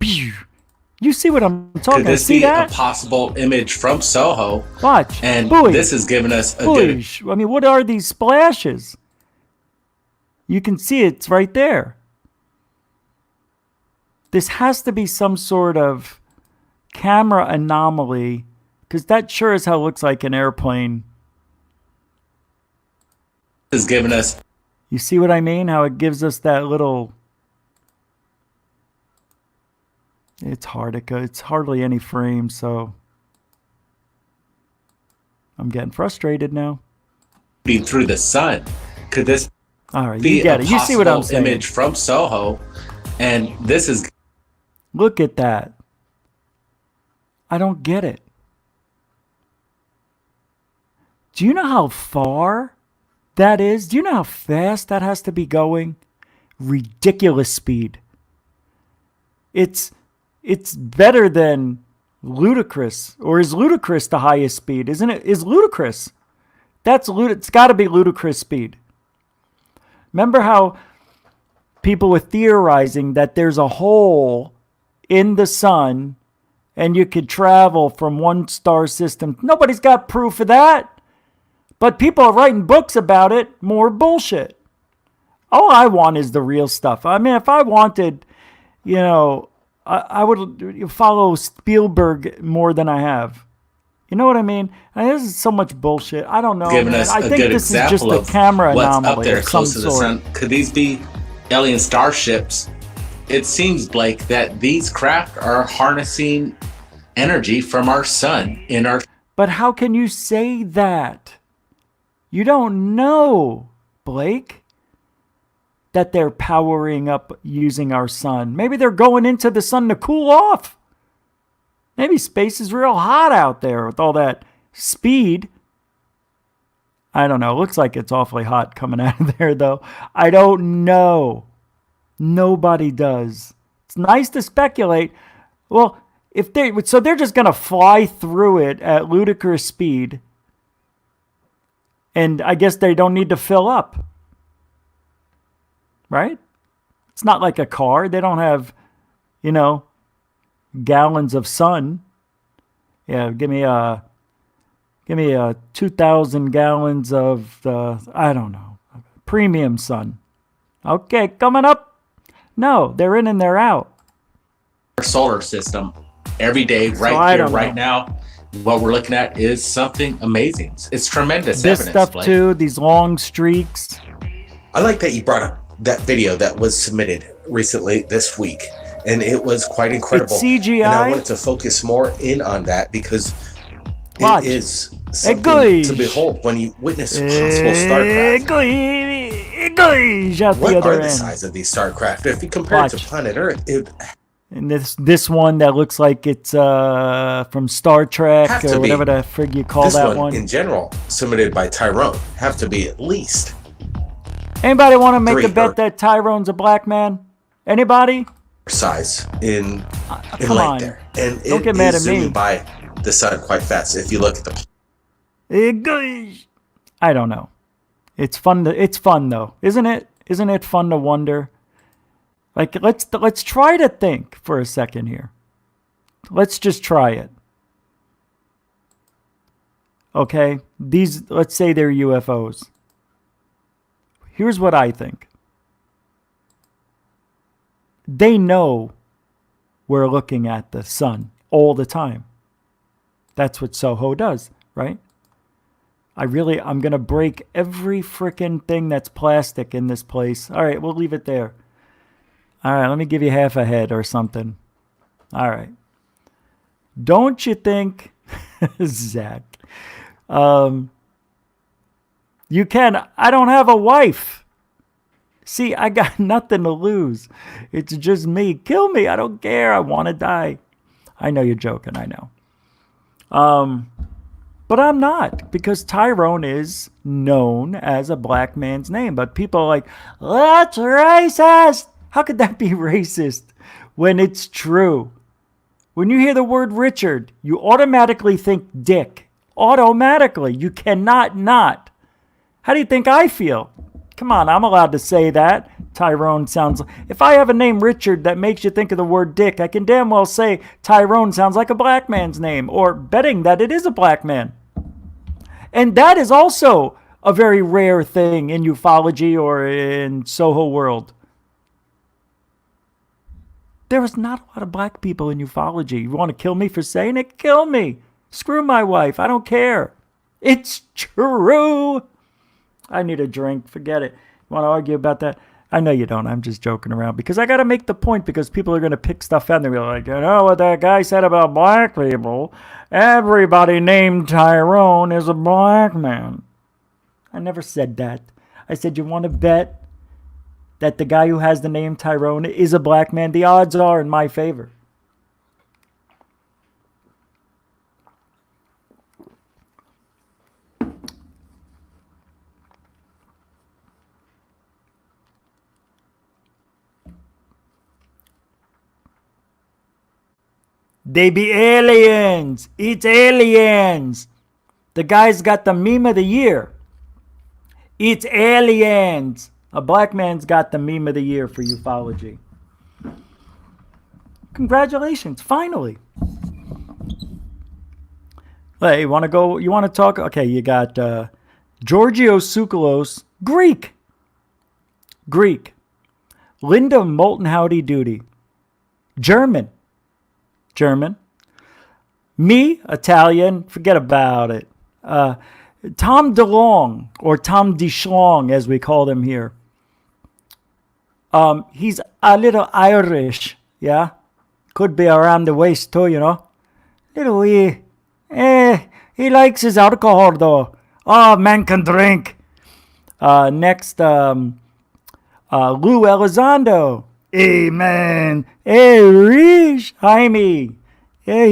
you see what I'm talking about? Could this be a possible image from SOHO? Watch. And this has given us a good... I mean, what are these splashes? You can see it's right there. This has to be some sort of camera anomaly, because that sure as hell looks like an airplane. Has given us... You see what I mean? How it gives us that little... It's hard. It's hardly any frame, so I'm getting frustrated now. Through the sun. Could this all right, be you get a it. You see what I'm possible saying? Image from SOHO? And this is... Look at that. I don't get it. Do you know how far that is? Do you know how fast that has to be going? Ridiculous speed. It's better than ludicrous. Or is ludicrous the highest speed? Isn't it? Is ludicrous. It's got to be ludicrous speed. Remember how people were theorizing that there's a hole in the sun and you could travel from one star system? Nobody's got proof of that. But people are writing books about it. More bullshit. All I want is the real stuff. I mean, if I wanted, I would follow Spielberg more than I have. You know what I mean? This is so much bullshit. I don't know. Giving us I a think good this is example just a of camera what's anomaly up there of close some to the sort. sun. Could these be alien starships? It seems, Blake, that these craft are harnessing energy from our sun in our... But how can you say that? You don't know, Blake, that they're powering up using our sun. Maybe they're going into the sun to cool off. Maybe space is real hot out there with all that speed. I don't know. Looks like it's awfully hot coming out of there, though. I don't know. Nobody does. It's nice to speculate. Well, so they're just going to fly through it at ludicrous speed. And I guess they don't need to fill up. Right? It's not like a car. They don't have, gallons of sun. Yeah, give me 2,000 gallons of I don't know, premium sun. Okay, coming up. No, they're in and they're out. Our solar system every day, right here, right now. What we're looking at is something amazing. It's tremendous This evidence, stuff Blake. too, these long streaks. I like that you brought up that video that was submitted recently this week, and it was quite incredible. It's CGI. And I wanted to focus more in on that because Watch. it is something to behold when you witness possible starcraft. What are the size of these starcraft? If you compare it to planet Earth, and this one that looks like it's from Star Trek or whatever the frig you call that one. In general, submitted by Tyrone, have to be at least. Anybody want to make a bet that Tyrone's a black man? Anybody? Size in come length on. there, and Don't get it mad is at me. zooming by the sun quite fast. If you look at the, I don't know. It's fun. It's fun though, isn't it? Isn't it fun to wonder? Like let's try to think for a second here. Let's just try it. Okay, let's say they're UFOs. Here's what I think. They know we're looking at the sun all the time. That's what SOHO does, right? I'm going to break every frickin' thing that's plastic in this place. All right, we'll leave it there. All right, let me give you half a head or something. All right. Don't you think, Zach, you can, I don't have a wife. See, I got nothing to lose. It's just me. Kill me. I don't care. I want to die. I know you're joking. I know. But I'm not, because Tyrone is known as a black man's name. But people are like, that's racist. How could that be racist when it's true? When you hear the word Richard, you automatically think Dick. Automatically. You cannot not. How do you think I feel? Come on, I'm allowed to say that. Tyrone sounds... If I have a name Richard that makes you think of the word Dick, I can damn well say Tyrone sounds like a black man's name, or betting that it is a black man. And that is also a very rare thing in ufology or in SOHO world. There is not a lot of black people in ufology. You want to kill me for saying it? Kill me. Screw my wife. I don't care. It's true. I need a drink. Forget it. You want to argue about that? I know you don't. I'm just joking around because I got to make the point, because people are going to pick stuff out and they'll be like, you know what that guy said about black people? Everybody named Tyrone is a black man. I never said that. I said, you want to bet that the guy who has the name Tyrone is a black man? The odds are in my favor. They be aliens. It's aliens. The guy's got the meme of the year. It's aliens. A black man's got the meme of the year for ufology. Congratulations. Finally. Hey, you want to go? You want to talk? Okay, you got Georgios Tsoukalos, Greek. Linda Moulton Howdy Doody, German. Me, Italian, forget about it. Tom DeLong, or Tom DeShlong, as we call them here. He's a little Irish, yeah? Could be around the waist too, you know? Little he likes his alcohol though. Oh, man can drink. Next, Lou Elizondo. Hey, man. Hey, Rich. Jaime. Yeah,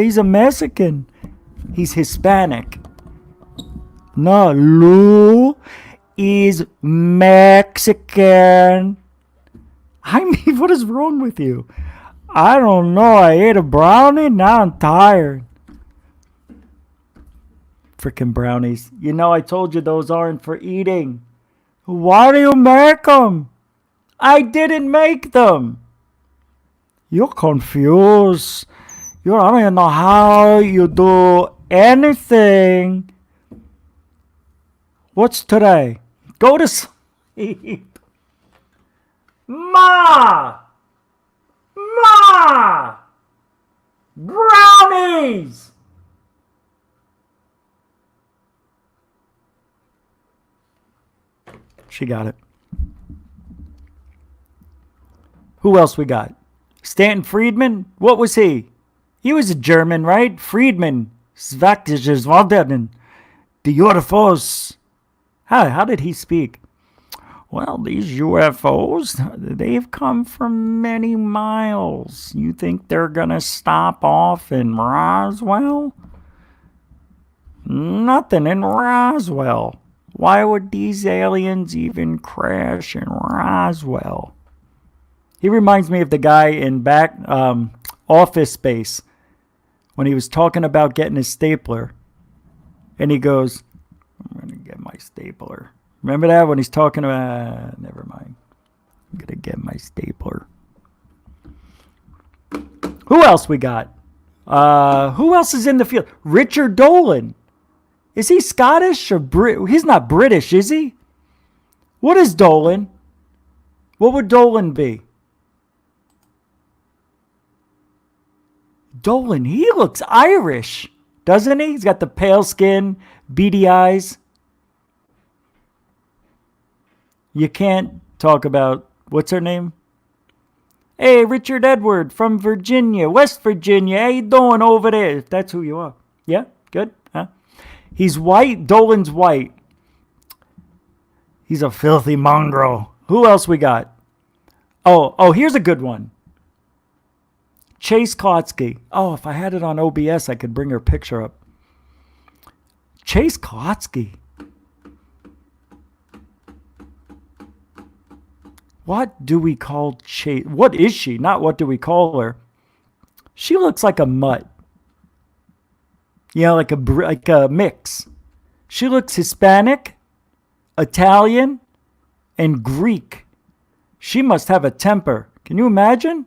he's a Mexican. He's Hispanic. No, Lou is Mexican. Jaime, what is wrong with you? I don't know. I ate a brownie. Now I'm tired. Frickin' brownies. You know, I told you those aren't for eating. Why do you make them? I didn't make them. You're confused. I don't even know how you do anything. What's today? Go to sleep. Ma! Ma! Brownies! She got it. Who else we got? Stanton Friedman? What was he? He was a German, right? Friedman. The UFOs. How did he speak? Well, these UFOs, they've come from many miles. You think they're going to stop off in Roswell? Nothing in Roswell. Why would these aliens even crash in Roswell? He reminds me of the guy in back Office Space when he was talking about getting his stapler. And he goes, I'm going to get my stapler. Remember that when he's talking about, never mind. I'm going to get my stapler. Who else we got? Who else is in the field? Richard Dolan. Is he Scottish or he's not British, is he? What is Dolan? What would Dolan be? Dolan, he looks Irish, doesn't he? He's got the pale skin, beady eyes. You can't talk about, what's her name? Hey, Richard Edward from Virginia, West Virginia. How you doing over there? If that's who you are. Yeah? Good? Huh? He's white. Dolan's white. He's a filthy mongrel. Who else we got? Oh, here's a good one. Chase Klotsky. Oh, if I had it on OBS, I could bring her picture up. Chase Klotsky. What do we call Chase? What is she? Not what do we call her. She looks like a mutt. Yeah, like a mix. She looks Hispanic, Italian, and Greek. She must have a temper. Can you imagine?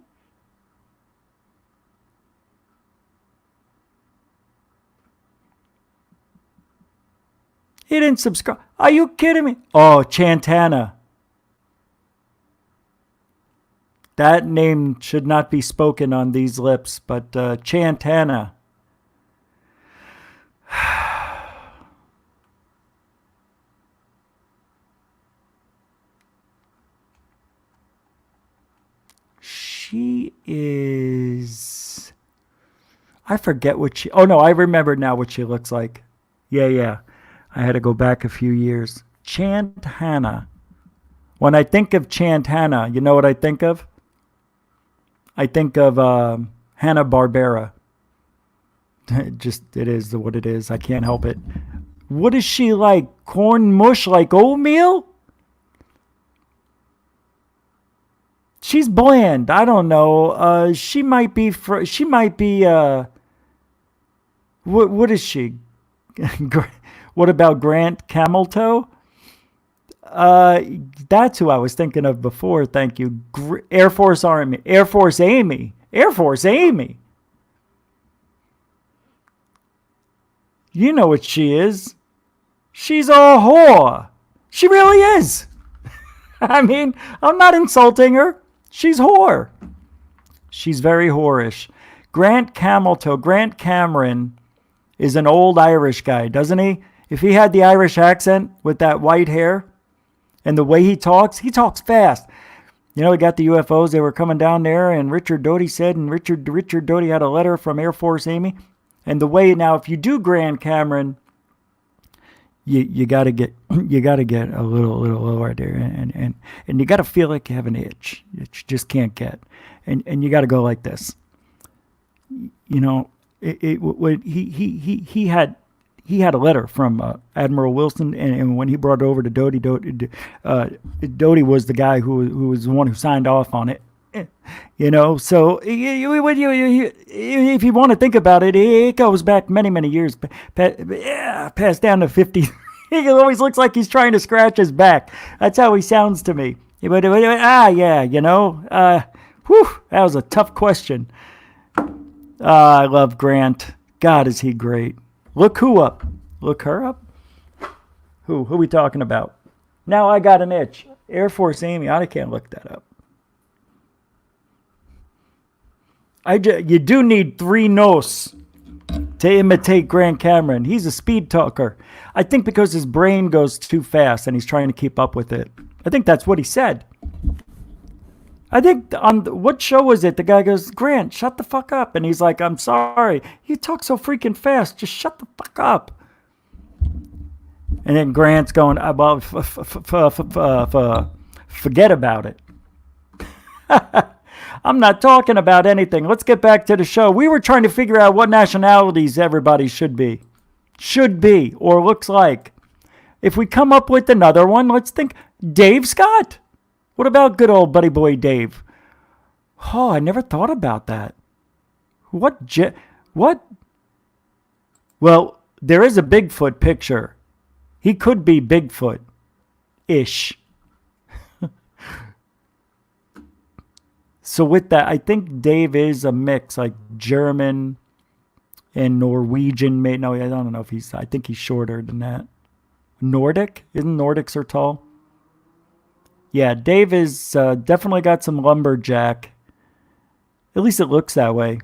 He didn't subscribe. Are you kidding me? Oh, Chantana. That name should not be spoken on these lips, but Chantana. She is... I forget what she... Oh, no, I remember now what she looks like. Yeah. I had to go back a few years. Chantana. When I think of Chantana, you know what I think of? I think of Hanna-Barbera. It is what it is. I can't help it. What is she like? Corn mush like oatmeal? She's bland. I don't know. She might be... what is she? What about Grant Cameltoe? That's who I was thinking of before. Thank you. Air Force Amy. You know what she is. She's a whore. She really is. I mean, I'm not insulting her. She's whore. She's very whorish. Grant Cameron is an old Irish guy, doesn't he? If he had the Irish accent with that white hair and the way he talks fast. You know, we got the UFOs. They were coming down there, and Richard Doty said, and Richard Doty had a letter from Air Force Amy. And the way now, if you do Grand Cameron, you gotta get a little lower there, and you gotta feel like you have an itch that you just can't get, and you gotta go like this. You know, he had a letter from Admiral Wilson, and when he brought it over to Doty, Doty was the guy who was the one who signed off on it. You know, so if you want to think about it, it goes back many years, past down to 50. He always looks like he's trying to scratch his back. That's how he sounds to me. Yeah, whew, that was a tough question. I love Grant. God, is he great. Look who up. Look her up. Who are we talking about? Now I got an itch. Air Force Amy. I can't look that up. You do need 3 nos to imitate Grant Cameron. He's a speed talker. I think because his brain goes too fast and he's trying to keep up with it. I think that's what he said. I think what show was it? The guy goes, Grant, shut the fuck up. And he's like, I'm sorry. You talk so freaking fast. Just shut the fuck up. And then Grant's going, well, forget about it. I'm not talking about anything. Let's get back to the show. We were trying to figure out what nationalities everybody should be, or looks like. If we come up with another one, let's think Dave Scott. What about good old buddy boy Dave? Oh, I never thought about that. What? Well, there is a Bigfoot picture. He could be Bigfoot-ish. So with that, I think Dave is a mix, like German and Norwegian. No, I don't know if I think he's shorter than that. Nordic? Isn't Nordics are tall? Yeah, Dave is definitely got some lumberjack. At least it looks that way.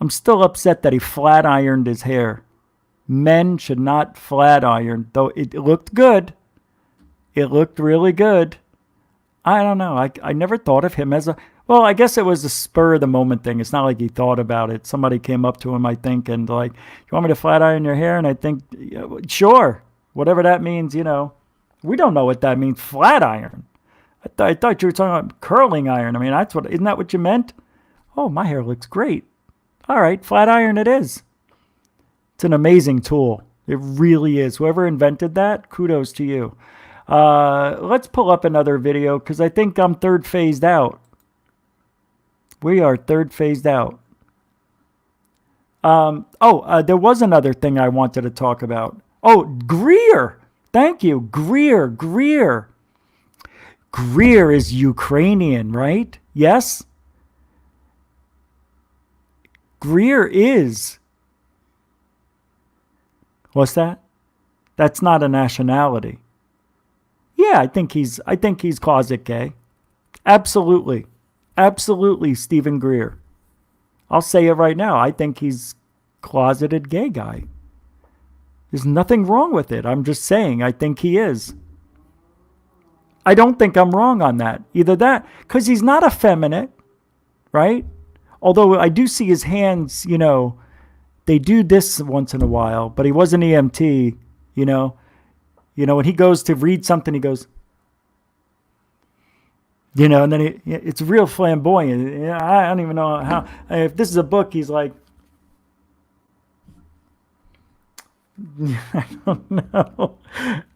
I'm still upset that he flat ironed his hair. Men should not flat iron, though it looked good. It looked really good. I don't know. I never thought of him as well, I guess it was a spur of the moment thing. It's not like he thought about it. Somebody came up to him, I think, and like, you want me to flat iron your hair? And I think, sure. Whatever that means, We don't know what that means, flat iron. I thought you were talking about curling iron. I mean, isn't that what you meant? Oh, my hair looks great. All right, flat iron it is. It's an amazing tool. It really is. Whoever invented that, kudos to you. Let's pull up another video because I think I'm third phased out. We are third phased out. There was another thing I wanted to talk about. Oh, Greer. Thank you. Greer. Greer is Ukrainian, right? Yes? Greer is. What's that? That's not a nationality. Yeah, I think he's closet gay. Absolutely. Absolutely, Stephen Greer. I'll say it right now. I think he's closeted gay guy. There's nothing wrong with it. I'm just saying I think he is. I don't think I'm wrong on that. Either that, because he's not effeminate, right? Although I do see his hands, they do this once in a while, but he was an EMT, when he goes to read something, he goes, and then it's real flamboyant. I don't even know how, if this is a book, he's like, I don't know.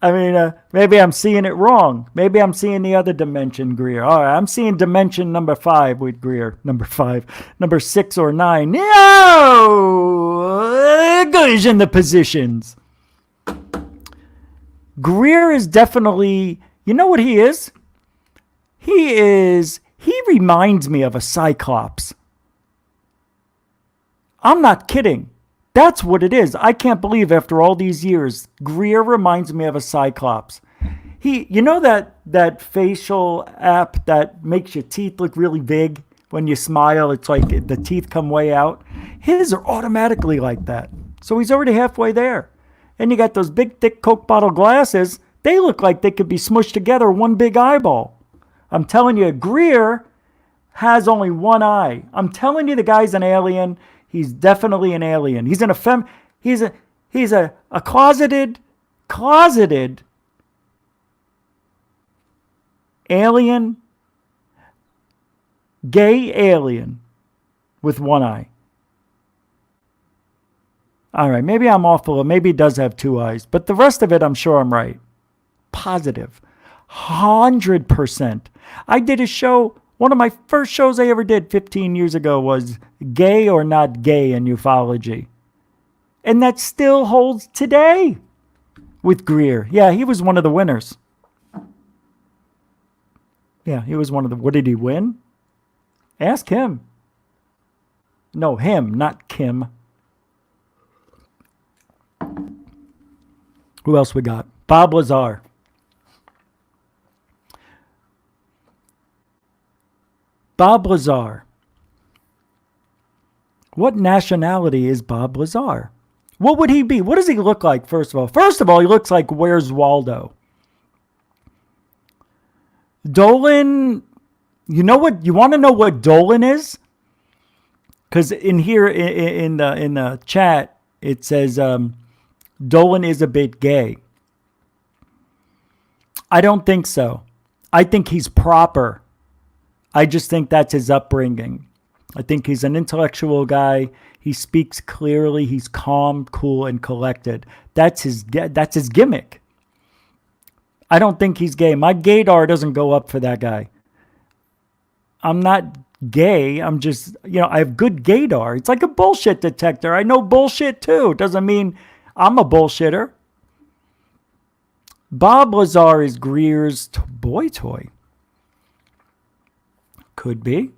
I mean, maybe I'm seeing it wrong. Maybe I'm seeing the other dimension, Greer. All right, I'm seeing dimension number 5 with Greer. Number 5. Number 6 or 9. No! Goes in the positions. Greer is definitely, you know what he is? He reminds me of a Cyclops. I'm not kidding. That's what it is. I can't believe after all these years, Greer reminds me of a Cyclops. That facial app that makes your teeth look really big when you smile? It's like the teeth come way out. His are automatically like that. So he's already halfway there. And you got those big, thick Coke bottle glasses. They look like they could be smushed together one big eyeball. I'm telling you, Greer has only one eye. I'm telling you, the guy's an alien. He's definitely an alien. He's a closeted alien, gay alien with one eye. All right, maybe I'm off a little. Maybe he does have 2 eyes, but the rest of it, I'm sure I'm right. Positive. 100%. I did a show. One of my first shows I ever did 15 years ago was Gay or Not Gay in Ufology. And that still holds today with Greer. Yeah, he was one of the winners. Yeah, he was one of the... What did he win? Ask him. No, him, not Kim. Who else we got? Bob Lazar. Bob Lazar. What nationality is Bob Lazar? What would he be? What does he look like, first of all? First of all, he looks like Where's Waldo? Dolan, you know what? You want to know what Dolan is? Because in here, in the chat, it says Dolan is a bit gay. I don't think so. I think he's proper. I just think that's his upbringing. I think he's an intellectual guy. He speaks clearly. He's calm, cool, and collected. That's his gimmick. I don't think he's gay. My gaydar doesn't go up for that guy. I'm not gay. I'm just, I have good gaydar. It's like a bullshit detector. I know bullshit too. Doesn't mean I'm a bullshitter. Bob Lazar is Greer's boy toy. Could be.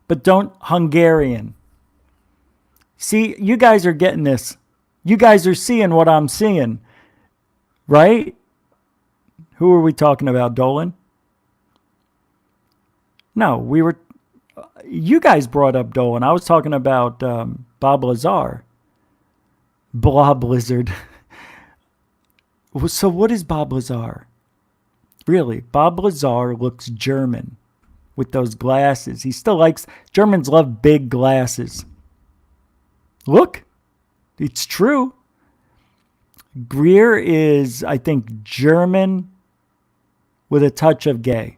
But don't Hungarian. See, you guys are getting this. You guys are seeing what I'm seeing. Right? Who are we talking about, Dolan? No, you guys brought up Dolan. I was talking about Bob Lazar. Blob Blizzard. So what is Bob Lazar? Really, Bob Lazar looks German with those glasses. He still likes, Germans love big glasses. Look, it's true. Greer is, I think, German with a touch of gay.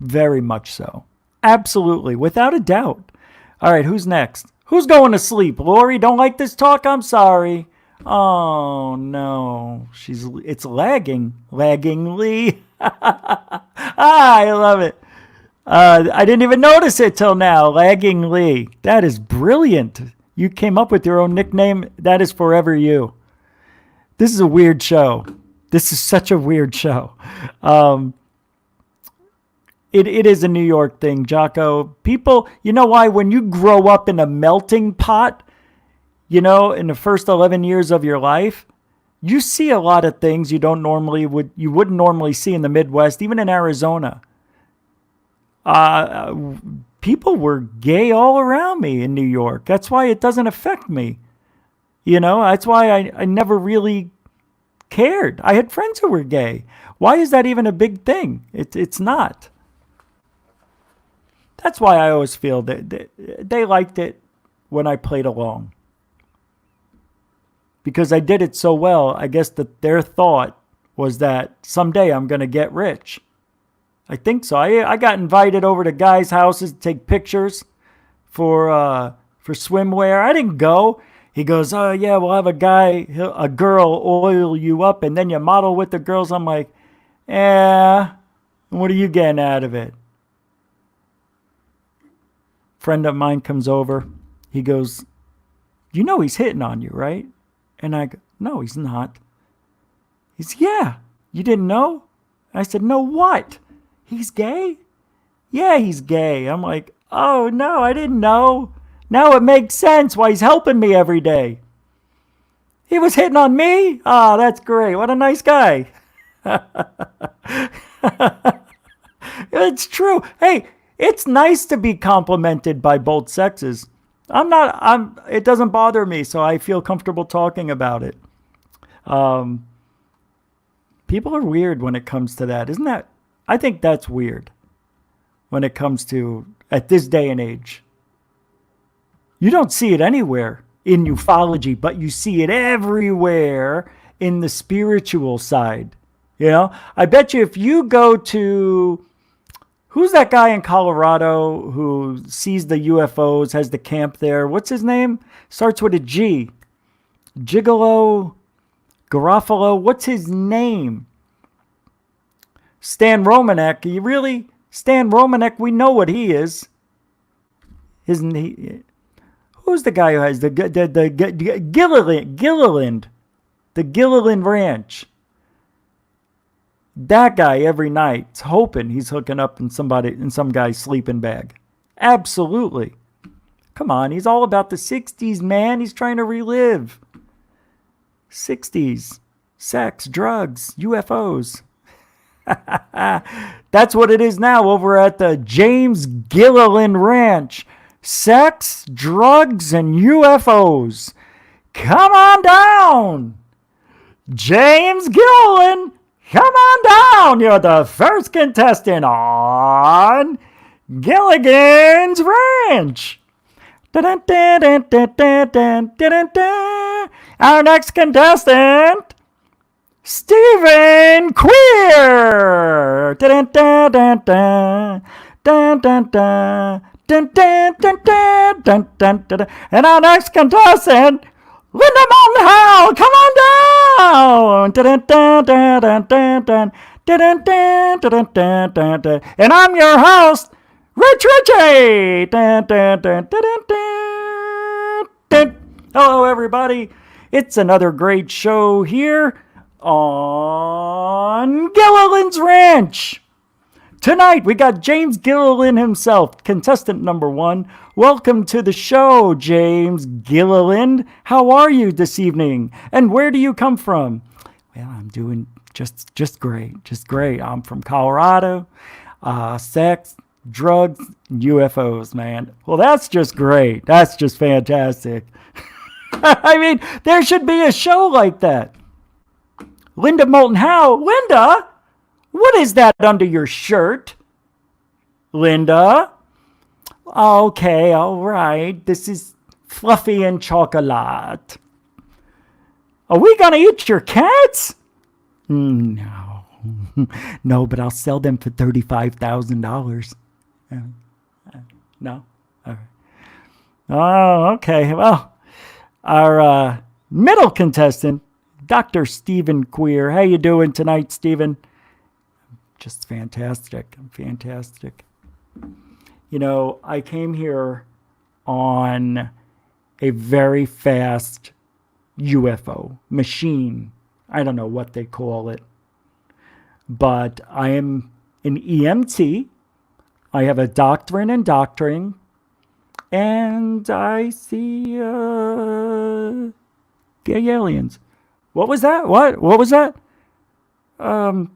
Very much so. Absolutely, without a doubt. All right, who's next? Who's going to sleep? Lori, don't like this talk? I'm sorry. Oh, no. It's lagging. Laggingly. I love it. I didn't even notice it till now. Laggingly. That is brilliant. You came up with your own nickname. That is forever you. This is a weird show. This is such a weird show. It is a New York thing, Jocko. People, you know why? When you grow up in a melting pot, in the first 11 years of your life, you see a lot of things you wouldn't normally see in the Midwest, even in Arizona. People were gay all around me in New York. That's why it doesn't affect me. That's why I never really cared. I had friends who were gay. Why is that even a big thing? It's not. That's why I always feel that they liked it when I played along. Because I did it so well, I guess that their thought was that someday I'm going to get rich. I think so. I got invited over to guys' houses to take pictures for swimwear. I didn't go. He goes, oh, yeah, we'll have a girl oil you up, and then you model with the girls. I'm like, what are you getting out of it? Friend of mine comes over. He goes, he's hitting on you, right? And I go, no, he's not. He's, yeah, you didn't know? I said, no, what? He's gay? Yeah, he's gay. I'm like, oh, no, I didn't know. Now it makes sense why he's helping me every day. He was hitting on me? Oh, that's great. What a nice guy. It's true. Hey, it's nice to be complimented by both sexes. It doesn't bother me, so I feel comfortable talking about it. People are weird when it comes to that. Isn't that? I think that's weird when it comes to, at this day and age. You don't see it anywhere in ufology, but you see it everywhere in the spiritual side. I bet you if you go to, who's that guy in Colorado who sees the UFOs, has the camp there? What's his name? Starts with a G. Gigolo, Garofalo, what's his name? Stan Romanek. Stan Romanek, we know what he is. Who's the guy who has the Gilliland Ranch? That guy every night is hoping he's hooking up in some guy's sleeping bag. Absolutely. Come on, he's all about the 60s, man. He's trying to relive. 60s. Sex, drugs, UFOs. That's what it is now over at the James Gilliland Ranch. Sex, drugs, and UFOs. Come on down. James Gilliland, come on down. You're the first contestant on Gilligan's Ranch. Our next contestant, Stephen Queer. And our next contestant, Linda Mountain Howell. Come on down. And I'm your host, Rich Richie. Hello, everybody. It's another great show here on Gilliland's Ranch. Tonight, we got James Gilliland himself, contestant number 1. Welcome to the show, James Gilliland. How are you this evening? And where do you come from? Well, I'm doing just great. I'm from Colorado. Sex, drugs, UFOs, man. Well, that's just great. That's just fantastic. I mean, there should be a show like that. Linda Moulton Howe. Linda, what is that under your shirt? Linda? Okay, all right. This is fluffy and chocolate. Are we going to eat your cats? No. No, but I'll sell them for $35,000. No? All right. Oh, okay. Well, our middle contestant, Dr. Stephen Queer. How you doing tonight, Stephen? Just fantastic. I'm fantastic. You know, I came here on a very fast UFO machine. I don't know what they call it. But I am an EMT. I have a doctorate in doctoring. And I see gay aliens. What was that? What was that? I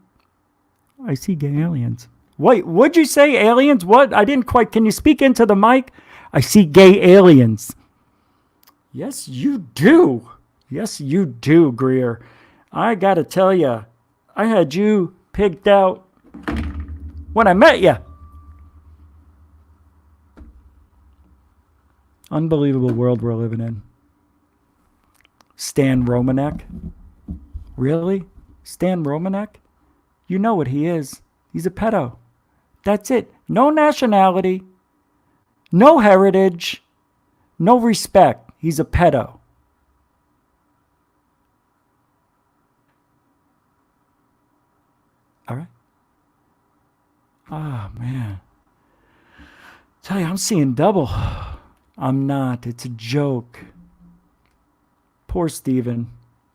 see gay aliens. Wait, what'd you say? Aliens? What? I didn't quite. Can you speak into the mic? I see gay aliens. Yes, you do. Yes, you do, Greer. I gotta tell you, I had you picked out when I met you. Unbelievable world we're living in. Stan Romanek? Really? Stan Romanek? You know what he is. He's a pedo. That's it. No nationality. No heritage. No respect. He's a pedo. All right. Oh, man. Tell you, I'm seeing double. I'm not. It's a joke. Poor Steven.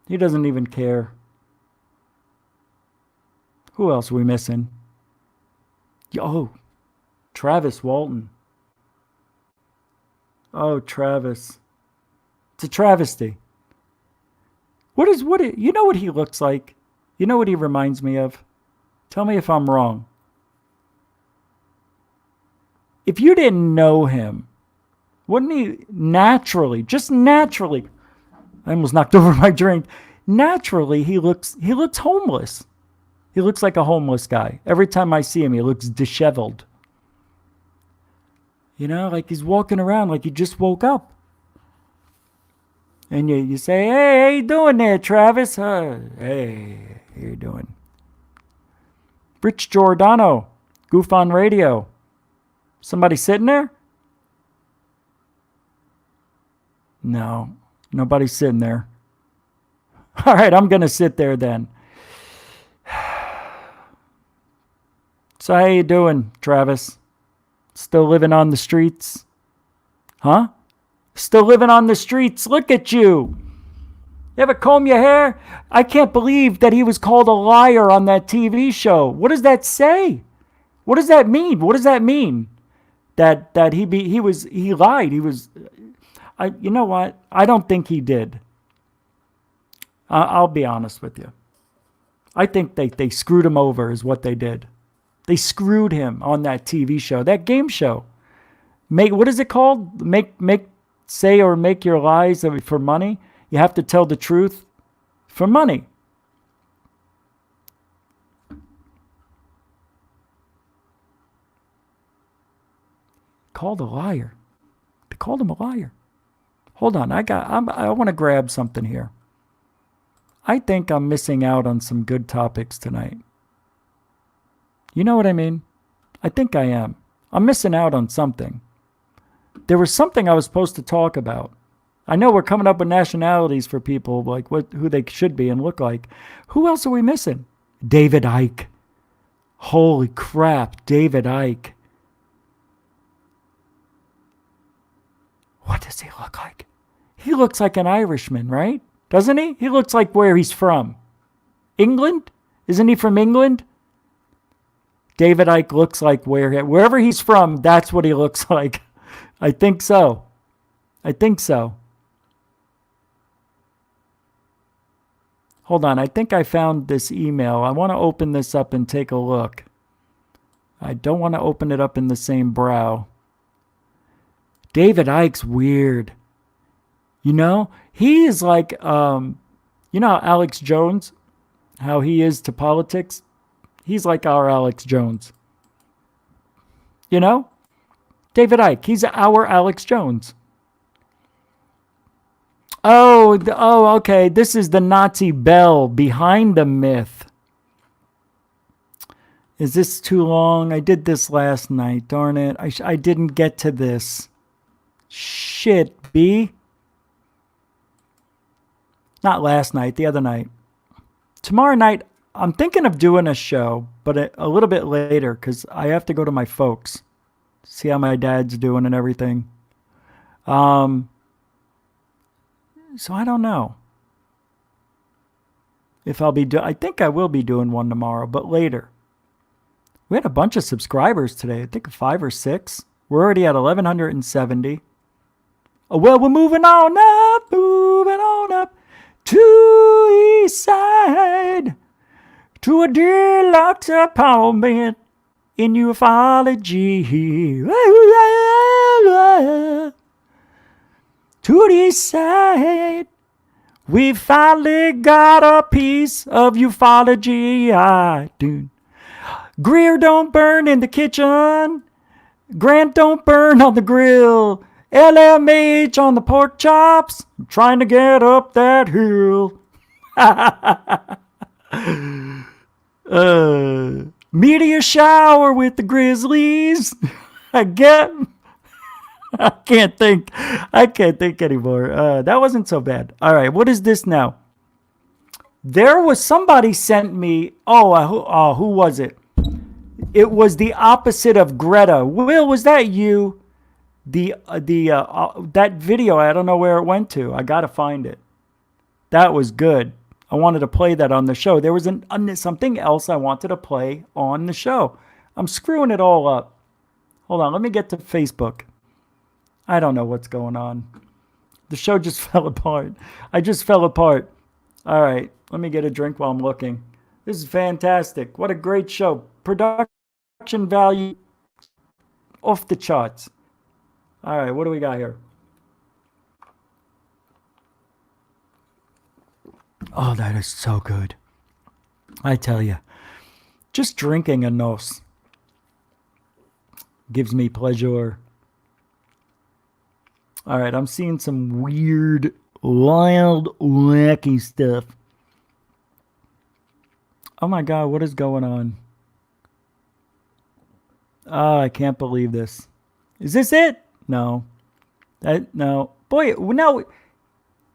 He doesn't even care. Who else are we missing? Oh, Travis Walton. Oh, Travis. It's a travesty. You know what he looks like? You know what he reminds me of? Tell me if I'm wrong. If you didn't know him, wouldn't he just naturally, I almost knocked over my drink. Naturally, he looks homeless. He looks like a homeless guy. Every time I see him, he looks disheveled. You know, like he's walking around like he just woke up. And you say, hey, how you doing there, Travis? Hey, how you doing? Rich Giordano, GUFON Radio. Somebody sitting there? No, nobody's sitting there. All right, I'm going to sit there then. So how you doing, Travis? Still living on the streets? Huh? Still living on the streets. Look at you. You ever comb your hair? I can't believe that he was called a liar on that TV show. What does that say? What does that mean? What does that mean? That he lied. You know what? I don't think he did. I'll be honest with you. I think they screwed him over is what they did. They screwed him on that TV show, that game show. What is it called? Say or make your lies for money. You have to tell the truth for money. Called a liar. They called him a liar. Hold on, I want to grab something here. I think I'm missing out on some good topics tonight. You know what I mean? I think I am. I'm missing out on something. There was something I was supposed to talk about. I know we're coming up with nationalities for people, like who they should be and look like. Who else are we missing? David Icke. Holy crap, David Icke. What does he look like? He looks like an Irishman, right? Doesn't he? He looks like where he's from. England? Isn't he from England? David Icke looks like wherever he's from, that's what he looks like. I think so. Hold on, I think I found this email. I want to open this up and take a look. I don't want to open it up in the same brow. David Icke's weird. You know, he is like, you know how Alex Jones, how he is to politics? He's like our Alex Jones. You know? David Icke, he's our Alex Jones. Oh, okay. This is the Nazi bell behind the myth. Is this too long? I did this last night. Darn it. I didn't get to this. Shit, B. Not last night, the other night. Tomorrow night, I'm thinking of doing a show, but a little bit later because I have to go to my folks. See how my dad's doing and everything. So I don't know if I'll be I think I will be doing one tomorrow, but later. We had a bunch of subscribers today. I think 5 or 6. We're already at 1,170. Oh, well, we're moving on up to East Side, to a deluxe apartment in UFOlogy. To the East Side, we finally got a piece of UFOlogy. Greer don't burn in the kitchen. Grant don't burn on the grill. LMH on the pork chops. I'm trying to get up that hill. Meteor shower with the Grizzlies. I can't think anymore. That wasn't so bad. All right, what is this now? There was somebody sent me. Who was it? It was the opposite of Greta. Will, was that you? That video, I don't know where it went to. I gotta find it. That was good. I wanted to play that on the show. There was something else I wanted to play on the show. I'm screwing it all up. Hold on, let me get to Facebook. I don't know what's going on. The show just fell apart. I just fell apart. All right, let me get a drink while I'm looking. This is fantastic. What a great show. Production value off the charts. All right, what do we got here? Oh, that is so good. I tell you, just drinking a nos gives me pleasure. All right, I'm seeing some weird, wild, wacky stuff. Oh my God, what is going on? Oh, I can't believe this. Is this it? No. No. Boy, no.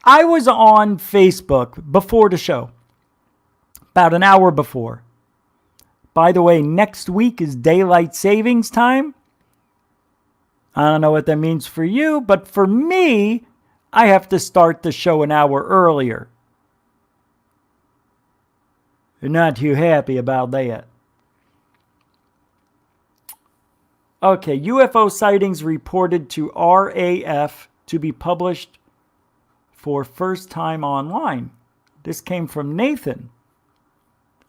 I was on Facebook before the show. About an hour before. By the way, next week is daylight savings time. I don't know what that means for you, but for me, I have to start the show an hour earlier. They're not too happy about that. Okay, UFO sightings reported to RAF to be published for first time online. This came from Nathan.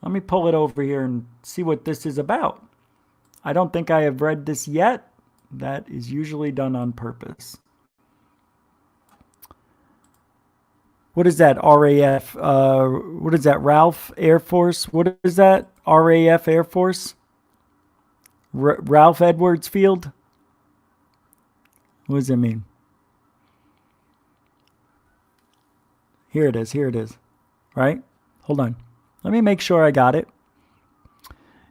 Let me pull it over here and see what this is about. I don't think I have read this yet. That is usually done on purpose. What is that, RAF? What is that, Ralph Air Force? What is that, RAF Air Force? Ralph Edwards Field? What does it mean? Here it is. Right? Hold on. Let me make sure I got it.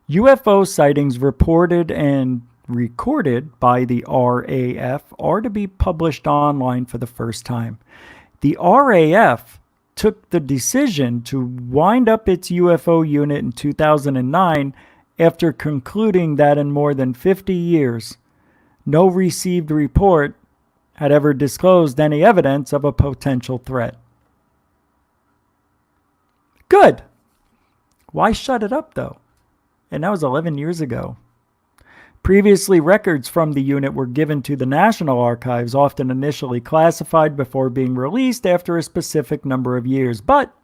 UFO sightings reported and recorded by the RAF are to be published online for the first time. The RAF took the decision to wind up its UFO unit in 2009 after concluding that in more than 50 years, no received report had ever disclosed any evidence of a potential threat. Good. Why shut it up, though? And that was 11 years ago. Previously, records from the unit were given to the National Archives, often initially classified before being released after a specific number of years. But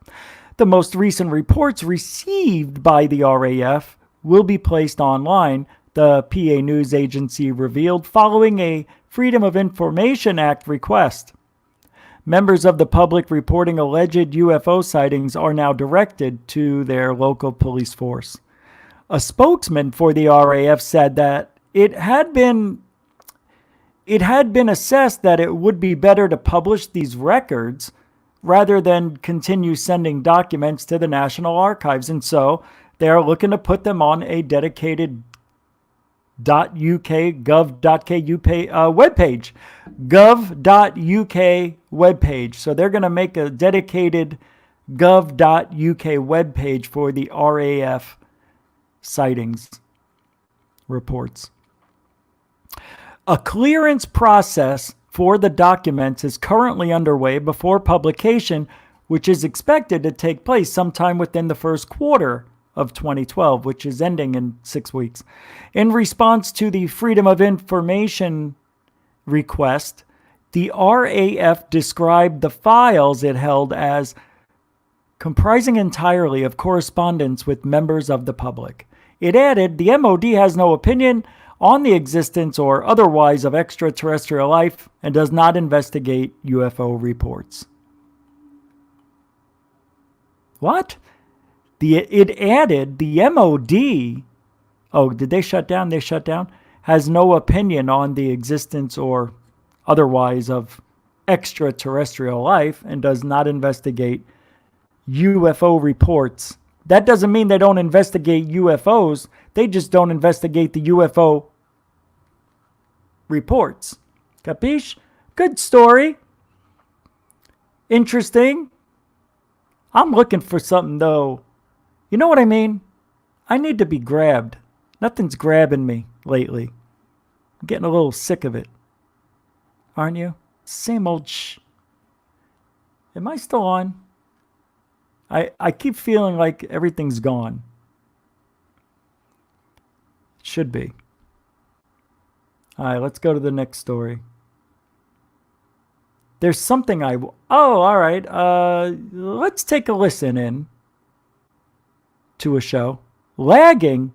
the most recent reports received by the RAF will be placed online, the PA News Agency revealed, following a Freedom of Information Act request. Members of the public reporting alleged UFO sightings are now directed to their local police force. A spokesman for the RAF said that it had been assessed that it would be better to publish these records rather than continue sending documents to the National Archives, and so they are looking to put them on a dedicated .uk webpage, gov.uk webpage. So they're going to make a dedicated gov.uk webpage for the RAF sightings reports. A clearance process for the documents is currently underway before publication, which is expected to take place sometime within the first quarter of 2012, which is ending in 6 weeks. In response to the Freedom of Information request, the RAF described the files it held as comprising entirely of correspondence with members of the public. It added, the MOD has no opinion on the existence or otherwise of extraterrestrial life and does not investigate UFO reports. What? It added the MOD, oh, did they shut down? They shut down? Has no opinion on the existence or otherwise of extraterrestrial life and does not investigate UFO reports. That doesn't mean they don't investigate UFOs. They just don't investigate the UFO reports. Capiche? Good story. Interesting. I'm looking for something, though. You know what I mean? I need to be grabbed. Nothing's grabbing me lately. I'm getting a little sick of it. Aren't you? Same old Am I still on? I keep feeling like everything's gone. Should be. All right, let's go to the next story. There's something oh, all right. Let's take a listen in to a show. Lagging.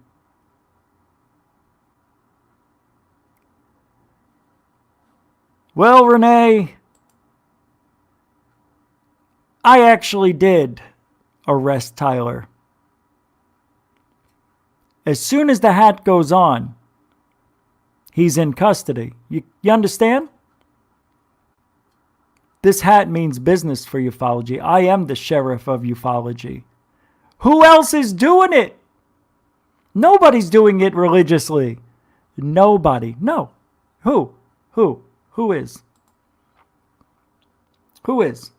Well, Renee, I actually did arrest Tyler. As soon as the hat goes on, he's in custody. You understand? This hat means business for ufology. I am the sheriff of ufology. Who else is doing it? Nobody's doing it religiously. Nobody. No. Who? Who is? Who is?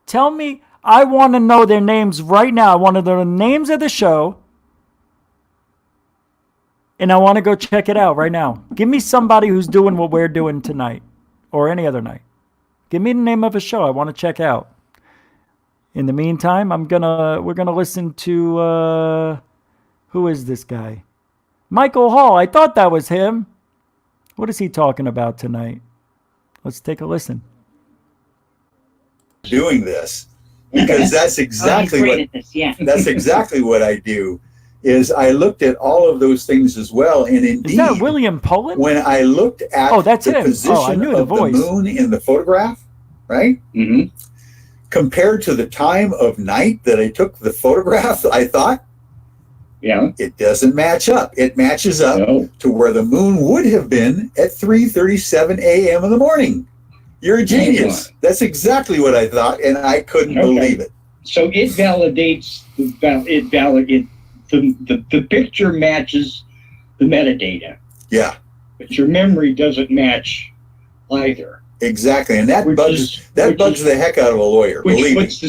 Tell me. I want to know their names right now. I want to know the names of the show. And I want to go check it out right now. Give me somebody who's doing what we're doing tonight or any other night. Give me the name of a show I want to check out. In the meantime, we're gonna listen to who is this guy? Michael Hall. I thought that was him. What is he talking about tonight? Let's take a listen. Doing this because that's exactly that's exactly what I do. Is I looked at all of those things as well, and indeed, Is that William Pullen? when I looked at that's the him. position I knew the of the voice. moon in the photograph, right? Mm-hmm. Compared to the time of night that I took the photograph, I thought, Yeah. it doesn't match up. It matches up No. to where the moon would have been at 3:37 a.m. in the morning. You're a genius. That's exactly what I thought, and I couldn't believe it. So it validates the picture matches the metadata, Yeah, but your memory doesn't match either. exactly. And that Which bugs is- that which bugs is- the heck out of a lawyer. Which Believe me. puts the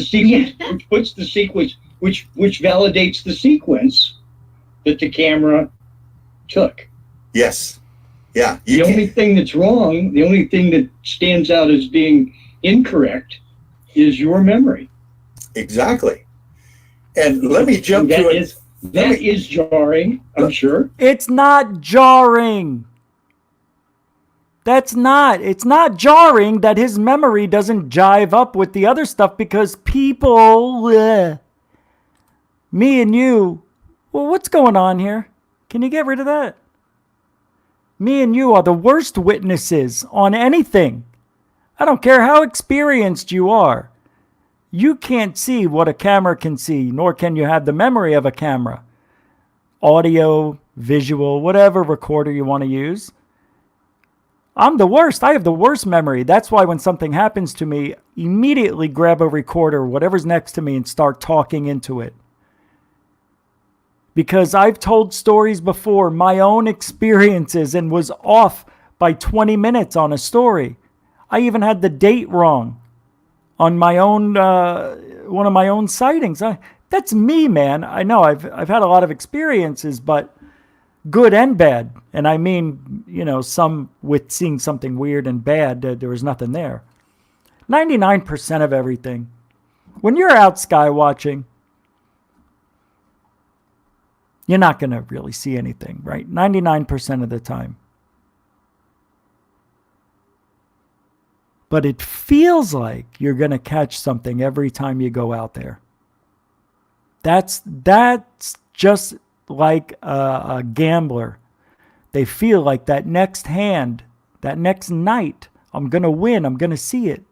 sequence, which validates the sequence that the camera took. Yes. Yeah. The only thing that's wrong, the only thing that stands out as being incorrect, is your memory. Exactly. And let me jump That to it. is jarring, I'm sure. It's not jarring. It's not jarring that his memory doesn't jive up with the other stuff because people, me and you, well, what's going on here? Can you get rid of that? Me and you are the worst witnesses on anything. I don't care how experienced you are. You can't see what a camera can see, nor can you have the memory of a camera. Audio, visual, whatever recorder you want to use. I'm the worst. I have the worst memory. That's why when something happens to me, immediately grab a recorder, whatever's next to me, and start talking into it. Because I've told stories before, my own experiences, and was off by 20 minutes on a story. I even had the date wrong on my own, one of my own sightings. That's me, man. I know I've had a lot of experiences, but good and bad. And I mean, some with seeing something weird and bad, there was nothing there. 99% of everything. When you're out sky watching, you're not going to really see anything, right? 99% of the time. But it feels like you're going to catch something every time you go out there. That's just like a gambler. They feel like that next hand, that next night, I'm going to win. I'm going to see it.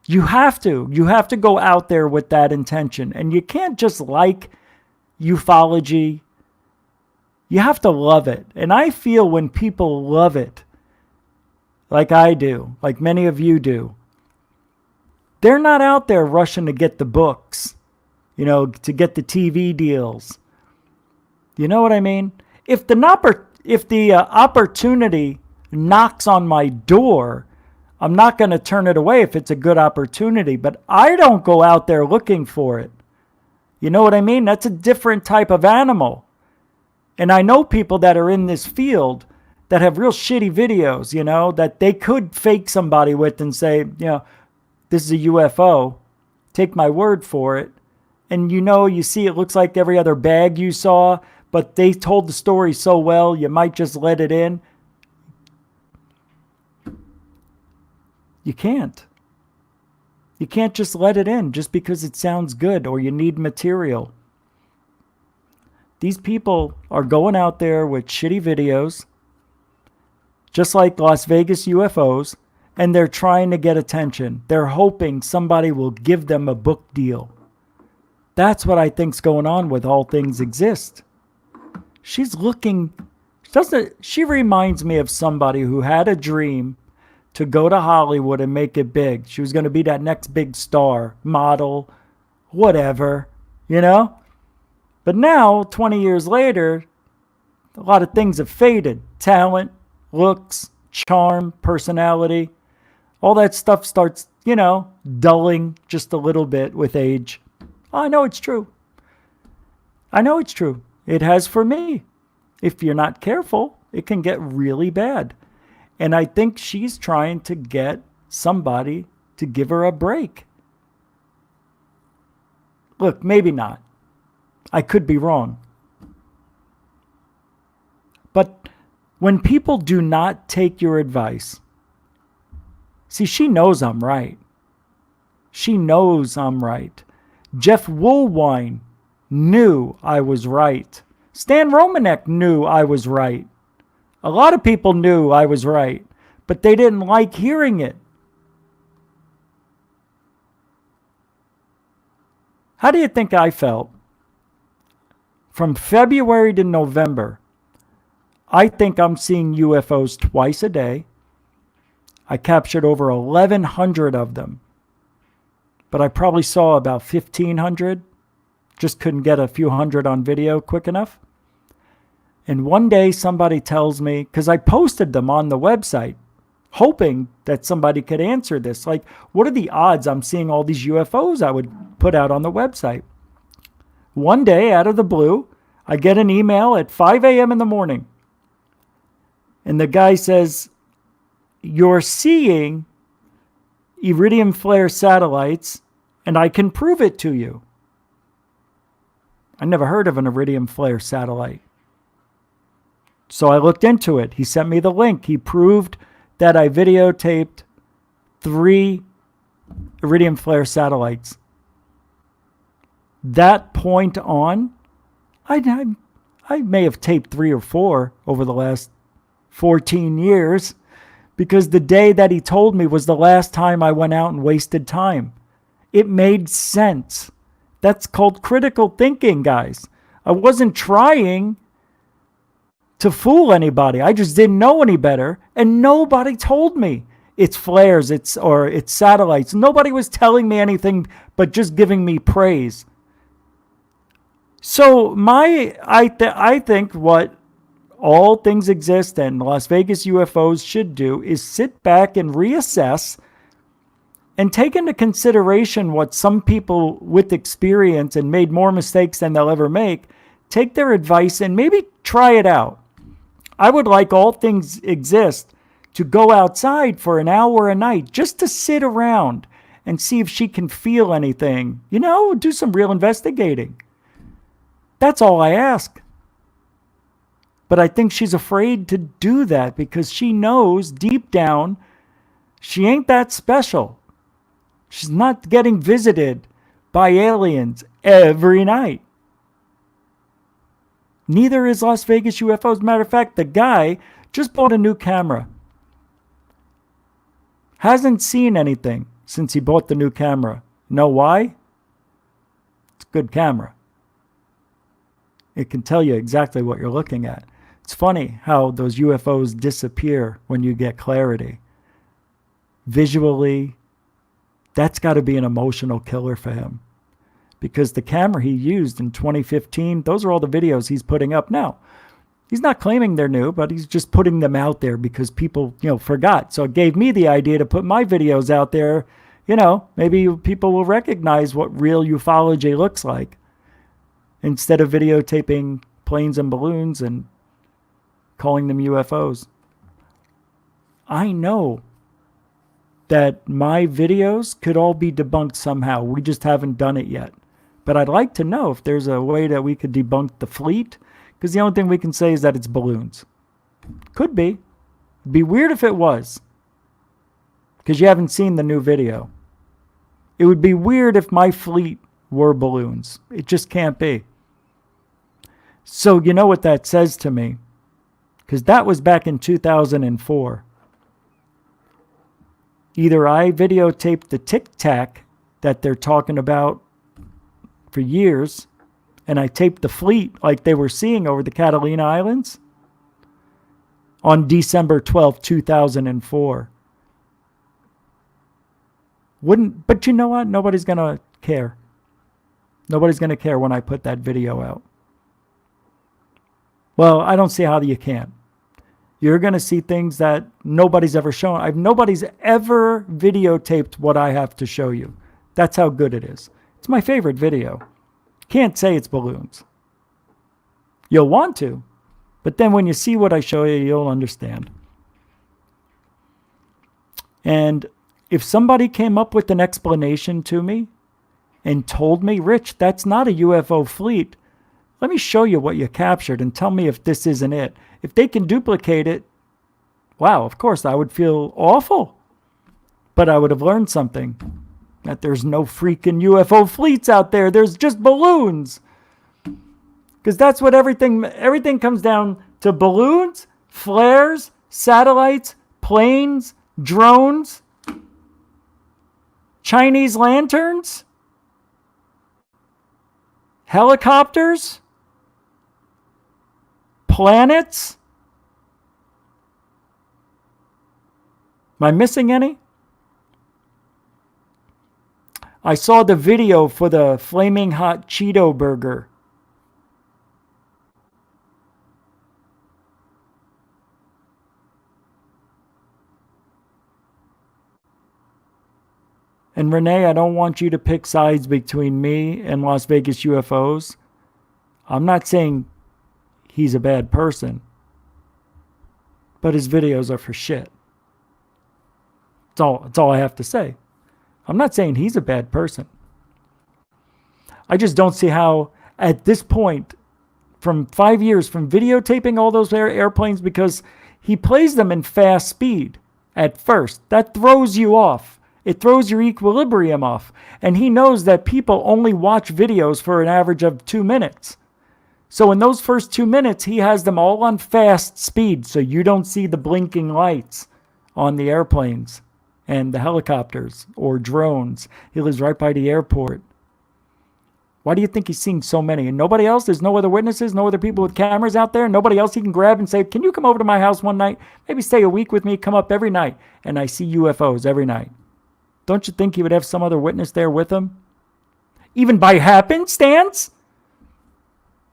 You have to go out there with that intention. And you can't just like UFOlogy. You have to love it. And I feel when people love it, like I do, like many of you do, they're not out there rushing to get the books, to get the TV deals. You know what I mean? If the opportunity knocks on my door, I'm not going to turn it away if it's a good opportunity, but I don't go out there looking for it. You know what I mean? That's a different type of animal. And I know people that are in this field that have real shitty videos, that they could fake somebody with and say, this is a UFO. Take my word for it. And you see it looks like every other bag you saw, but they told the story so well, you might just let it in. You can't. You can't just let it in just because it sounds good or you need material. These people are going out there with shitty videos, just like Las Vegas UFOs, and they're trying to get attention. They're hoping somebody will give them a book deal. That's what I think's going on with All Things Exist. She's looking, she reminds me of somebody who had a dream to go to Hollywood and make it big. She was going to be that next big star, model, whatever, But now, 20 years later, a lot of things have faded. Talent, looks, charm, personality, all that stuff starts, dulling just a little bit with age. I know it's true. It has for me. If you're not careful, it can get really bad. And I think she's trying to get somebody to give her a break. Look, maybe not. I could be wrong. But when people do not take your advice, see, she knows I'm right. She knows I'm right. Jeff Woolwine knew I was right. Stan Romanek knew I was right. A lot of people knew I was right, but they didn't like hearing it. How do you think I felt? From February to November, I think I'm seeing UFOs twice a day. I captured over 1,100 of them, but I probably saw about 1,500. Just couldn't get a few hundred on video quick enough. And one day somebody tells me, because I posted them on the website, hoping that somebody could answer this. Like, what are the odds I'm seeing all these UFOs I would put out on the website? One day, out of the blue, I get an email at 5 a.m. in the morning. And the guy says, you're seeing iridium flare satellites, and I can prove it to you. I never heard of an iridium flare satellite. So I looked into it. He sent me the link. He proved that I videotaped 3 iridium flare satellites. That point on, I may have taped 3 or 4 over the last 14 years, because the day that he told me was the last time I went out and wasted time. It made sense. That's called critical thinking, guys. I wasn't trying to fool anybody. I just didn't know any better, and nobody told me it's flares, it's satellites. Nobody was telling me anything but just giving me praise. So I think what all things exist and Las Vegas UFOs should do is sit back and reassess and take into consideration what some people with experience and made more mistakes than they'll ever make, take their advice and maybe try it out. I would like all things exist to go outside for an hour a night just to sit around and see if she can feel anything. You know, do some real investigating. That's all I ask. But I think she's afraid to do that because she knows deep down she ain't that special. She's not getting visited by aliens every night. Neither is Las Vegas UFOs. As a matter of fact, the guy just bought a new camera. Hasn't seen anything since he bought the new camera. Know why? It's a good camera. It can tell you exactly what you're looking at. It's funny how those UFOs disappear when you get clarity. Visually, that's got to be an emotional killer for him. Because the camera he used in 2015, those are all the videos he's putting up now. He's not claiming they're new, but he's just putting them out there because people, forgot. So it gave me the idea to put my videos out there. Maybe people will recognize what real ufology looks like instead of videotaping planes and balloons and calling them UFOs. I know that my videos could all be debunked somehow. We just haven't done it yet. But I'd like to know if there's a way that we could debunk the fleet, because the only thing we can say is that it's balloons. Could be. It'd be weird if it was, because you haven't seen the new video. It would be weird if my fleet were balloons. It just can't be. So you know what that says to me? Because that was back in 2004. Either I videotaped the tic-tac that they're talking about for years, and I taped the fleet like they were seeing over the Catalina Islands on December 12, 2004. But you know what? Nobody's going to care. Nobody's going to care when I put that video out. Well, I don't see how you can. You're going to see things that nobody's ever shown. Nobody's ever videotaped what I have to show you. That's how good it is. It's my favorite video. Can't say it's balloons. You'll want to, but then when you see what I show you, you'll understand. And if somebody came up with an explanation to me, and told me, Rich, that's not a UFO fleet. Let me show you what you captured and tell me if this isn't it. If they can duplicate it, wow, of course, I would feel awful. But I would have learned something. That there's no freaking UFO fleets out there. There's just balloons. Because that's what everything comes down to: balloons, flares, satellites, planes, drones, Chinese lanterns, helicopters, planets. Am I missing any? I saw the video for the Flaming Hot Cheeto Burger. And Renee, I don't want you to pick sides between me and Las Vegas UFOs. I'm not saying he's a bad person, but his videos are for shit. That's all I have to say. I'm not saying he's a bad person. I just don't see how, at this point, from 5 years, from videotaping all those airplanes, because he plays them in fast speed at first. That throws you off. It throws your equilibrium off. And he knows that people only watch videos for an average of 2 minutes. So in those first 2 minutes, he has them all on fast speed, so you don't see the blinking lights on the airplanes and the helicopters or drones. He lives right by the airport. Why do you think he's seeing so many? And nobody else? There's no other witnesses, no other people with cameras out there? Nobody else he can grab and say, can you come over to my house one night? Maybe stay a week with me, come up every night. And I see UFOs every night. Don't you think he would have some other witness there with him? Even by happenstance?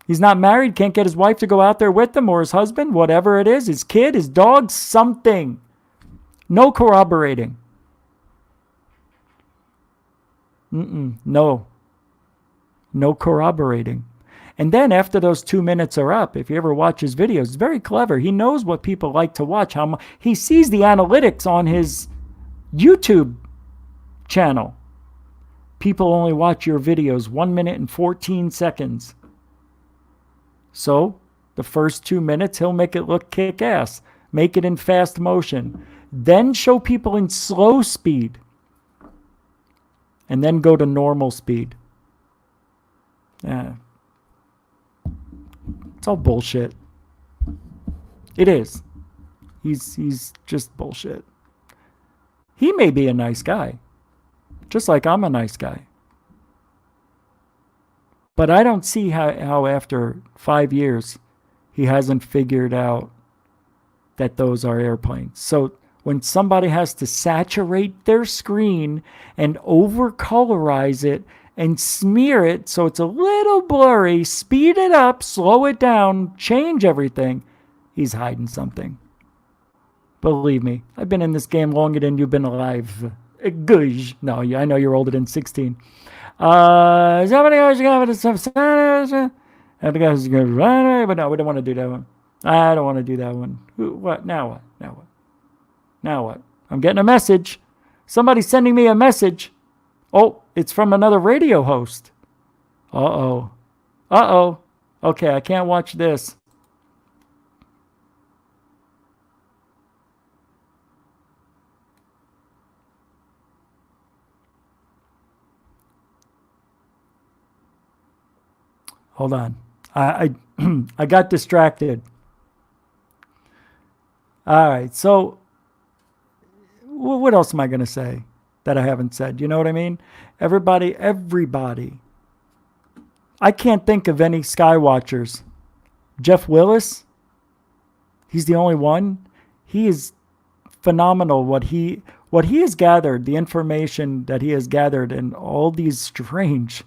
He's not married, can't get his wife to go out there with him, or his husband, whatever it is, his kid, his dog, something. No corroborating. No. No corroborating. And then after those 2 minutes are up, if you ever watch his videos, it's very clever. He knows what people like to watch. He sees the analytics on his YouTube channel. People only watch your videos 1 minute and 14 seconds. So the first 2 minutes, he'll make it look kick-ass. Make it in fast motion. Then show people in slow speed. And then go to normal speed. Yeah. It's all bullshit. It is. He's just bullshit. He may be a nice guy. Just like I'm a nice guy. But I don't see how after 5 years he hasn't figured out that those are airplanes. So when somebody has to saturate their screen and overcolorize it and smear it so it's a little blurry, speed it up, slow it down, change everything, he's hiding something. Believe me, I've been in this game longer than you've been alive. Gush. No, I know you're older than 16. But no, we don't want to do that one. I don't want to do that one. What? Now what? I'm getting a message. Somebody's sending me a message. Oh, it's from another radio host. Uh-oh. Okay, I can't watch this. Hold on. I got distracted. All right. So what else am I going to say that I haven't said? You know what I mean? Everybody. I can't think of any Skywatchers. Jeff Willis, he's the only one. He is phenomenal. What he has gathered, the information that he has gathered, and all these strange.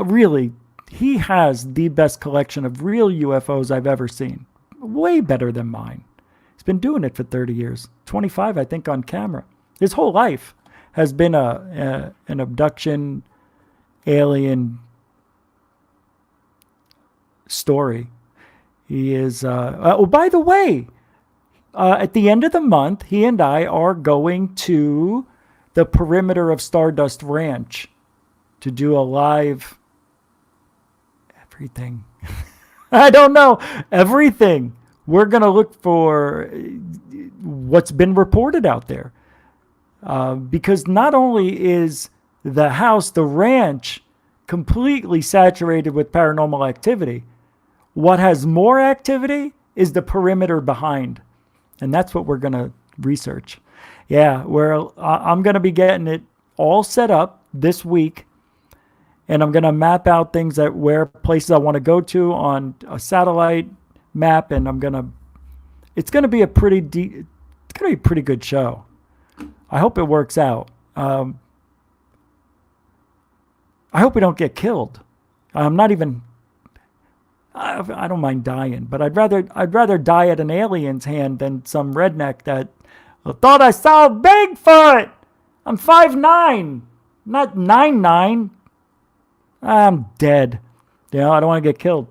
Really, he has the best collection of real UFOs I've ever seen. Way better than mine. He's been doing it for 30 years. 25, I think, on camera. His whole life has been an abduction, alien story. He is... by the way, at the end of the month, he and I are going to the perimeter of Stardust Ranch to do a live everything. I don't know. Everything. We're going to look for what's been reported out there. Because not only is the house, the ranch, completely saturated with paranormal activity, what has more activity is the perimeter behind. And that's what we're going to research. Yeah, I'm going to be getting it all set up this week. And I'm going to map out things where places I want to go to on a satellite map. And it's going to be a pretty good show. I hope it works out. I hope we don't get killed. I'm not even, I don't mind dying, but I'd rather die at an alien's hand than some redneck that thought I saw Bigfoot. I'm 5'9", not 9'9". I'm dead. I don't want to get killed.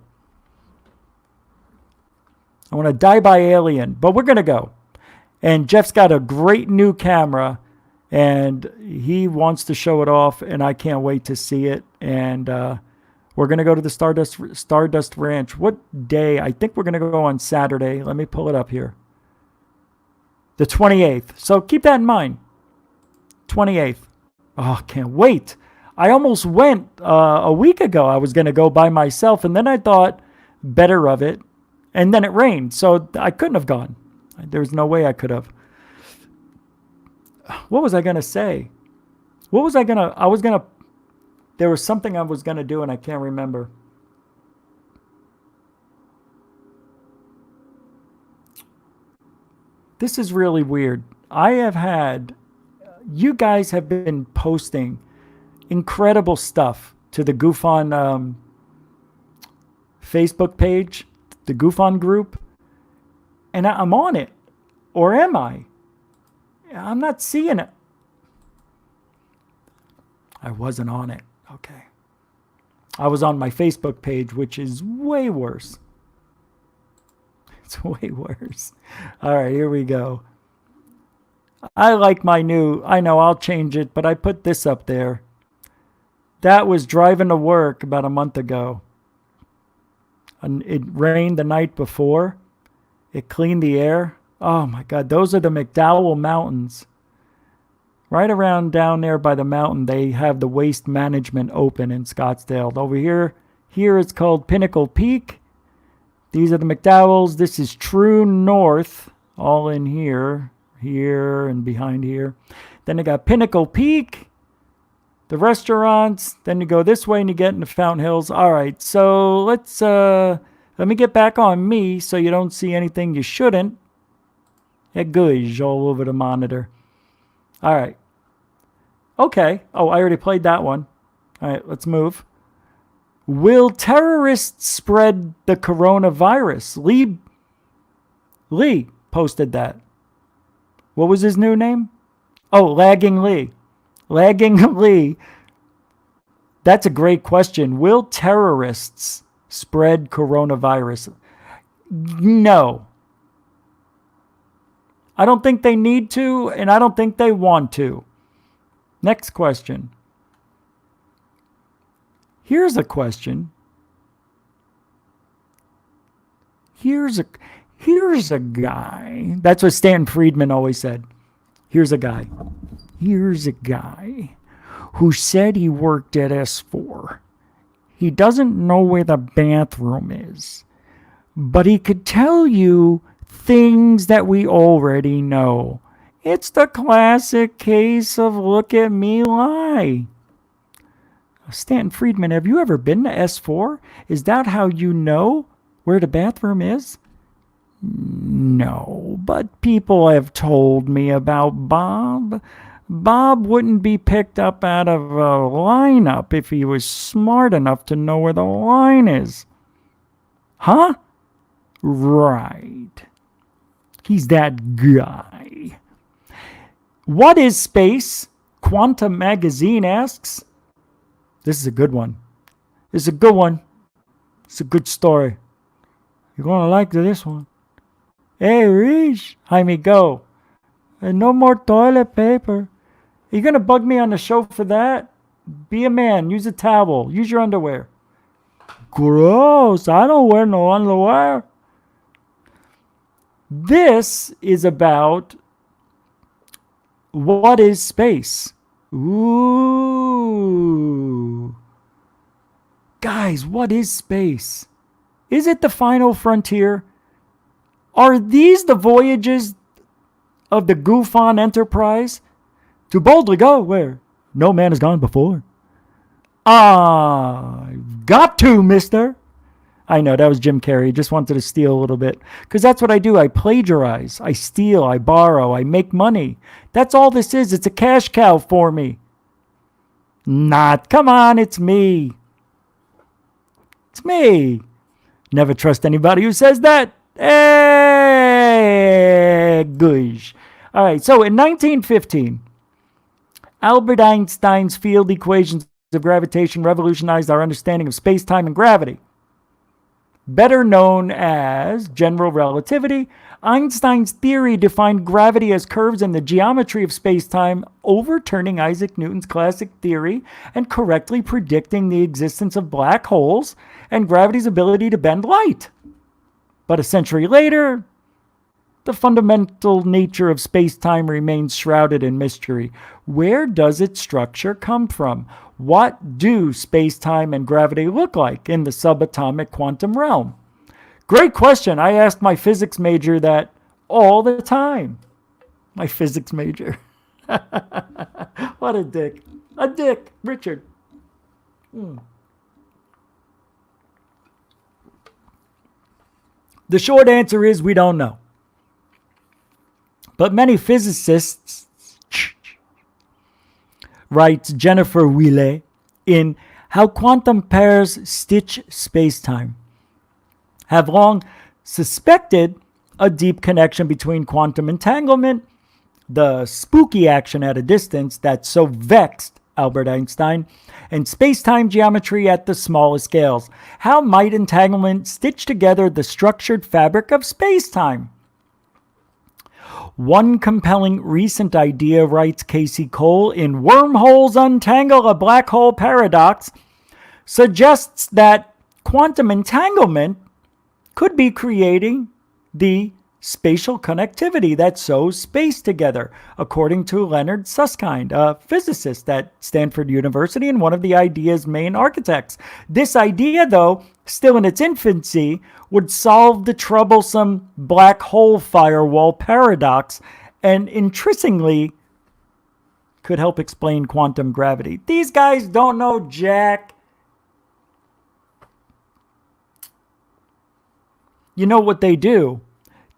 I want to die by alien, but we're going to go. And Jeff's got a great new camera, and he wants to show it off, and I can't wait to see it. And we're going to go to the Stardust Ranch. What day? I think we're going to go on Saturday. Let me pull it up here. The 28th. So keep that in mind. 28th. Oh, can't wait. I almost went a week ago. I was going to go by myself, and then I thought better of it. And then it rained, so I couldn't have gone. There's no way I could have. What was I going to say? There was something I was going to do, and I can't remember. This is really weird. You guys have been posting incredible stuff to the GUFON Facebook page, the GUFON group, and I'm on it. Or am I? I'm not seeing it. I wasn't on it. Okay. I was on my Facebook page, which is way worse. It's way worse. All right, here we go. I like my I know I'll change it, but I put this up there. That was driving to work about a month ago. And it rained the night before. It cleaned the air. Oh my God, those are the McDowell Mountains. Right around down there by the mountain, they have the waste management open in Scottsdale. Over here it's called Pinnacle Peak. These are the McDowells. This is True North, all in here and behind here. Then they got Pinnacle Peak, the restaurants. Then you go this way and you get into Fountain Hills. All right, so let me get back on me so you don't see anything you shouldn't. It goes all over the monitor. All right. Okay. Oh, I already played that one. All right, let's move. Will terrorists spread the coronavirus? Lee posted that. What was his new name? Oh, Lagging Lee. Lagging Lee. That's a great question. Will terrorists spread coronavirus? No. I don't think they need to, and I don't think they want to. Next question. Here's a question. Here's a guy. That's what Stanton Friedman always said. Here's a guy who said he worked at S4. He doesn't know where the bathroom is, but he could tell you things that we already know. It's the classic case of look at me lie. Stanton Friedman, have you ever been to S4? Is that how you know where the bathroom is? No, but people have told me about Bob. Bob wouldn't be picked up out of a lineup if he was smart enough to know where the line is. Huh? Right. He's that guy. What is space? Quantum Magazine asks. This is a good one. It's a good story. You're going to like this one. Hey, Rich. Jaime, go. And no more toilet paper. Are you going to bug me on the show for that? Be a man. Use a towel. Use your underwear. Gross. I don't wear no underwear. This is about what is space. Ooh. Guys, what is space? Is it the final frontier? Are these the voyages of the GUFON Enterprise? To boldly go where no man has gone before. Got to, mister. I know, that was Jim Carrey. Just wanted to steal a little bit. Because that's what I do. I plagiarize. I steal. I borrow. I make money. That's all this is. It's a cash cow for me. Not. Come on, it's me. It's me. Never trust anybody who says that. Hey, goosh. All right, so in 1915, Albert Einstein's field equations of gravitation revolutionized our understanding of space-time and gravity. Better known as general relativity, Einstein's theory defined gravity as curves in the geometry of space-time, overturning Isaac Newton's classic theory and correctly predicting the existence of black holes and gravity's ability to bend light. But a century later, the fundamental nature of space-time remains shrouded in mystery. Where does its structure come from? What do space-time and gravity look like in the subatomic quantum realm? Great question. I asked my physics major that all the time. My physics major. What a dick. A dick, Richard. The short answer is we don't know. But many physicists, writes Jennifer Wheeler in How Quantum Pairs Stitch Spacetime, have long suspected a deep connection between quantum entanglement, the spooky action at a distance that so vexed Albert Einstein, and space-time geometry at the smallest scales. How might entanglement stitch together the structured fabric of space-time? One compelling recent idea, writes Casey Cole in Wormholes Untangle a Black Hole Paradox, suggests that quantum entanglement could be creating the spatial connectivity that sews space together, according to Leonard Susskind, a physicist at Stanford University and one of the idea's main architects. This idea, though, still in its infancy, would solve the troublesome black hole firewall paradox and intriguingly could help explain quantum gravity. These guys don't know jack. You know what they do?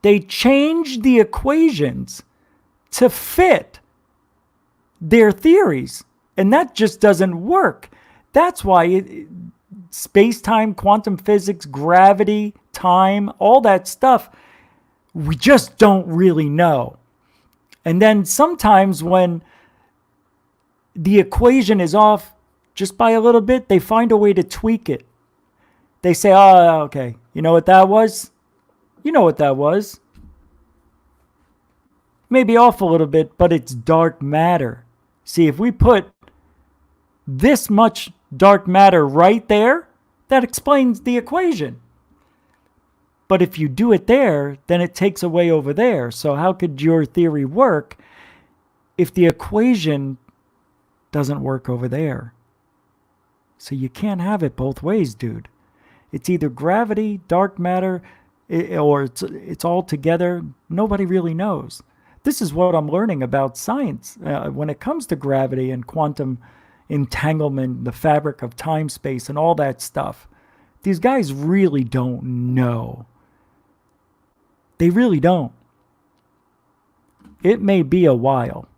They change the equations to fit their theories, and that just doesn't work. That's why space-time, quantum physics, gravity, time, all that stuff, we just don't really know. And then sometimes when the equation is off just by a little bit, they find a way to tweak it. They say, oh, okay, you know what that was? You know what that was. Maybe off a little bit, but it's dark matter. See, if we put this much dark matter right there, that explains the equation. But if you do it there, then it takes away over there. So how could your theory work if the equation doesn't work over there? So you can't have it both ways, dude. It's either gravity, dark matter, or it's all together. Nobody really knows. This is what I'm learning about science. When it comes to gravity and quantum entanglement, the fabric of time, space, and all that stuff, these guys really don't know. They really don't. It may be a while.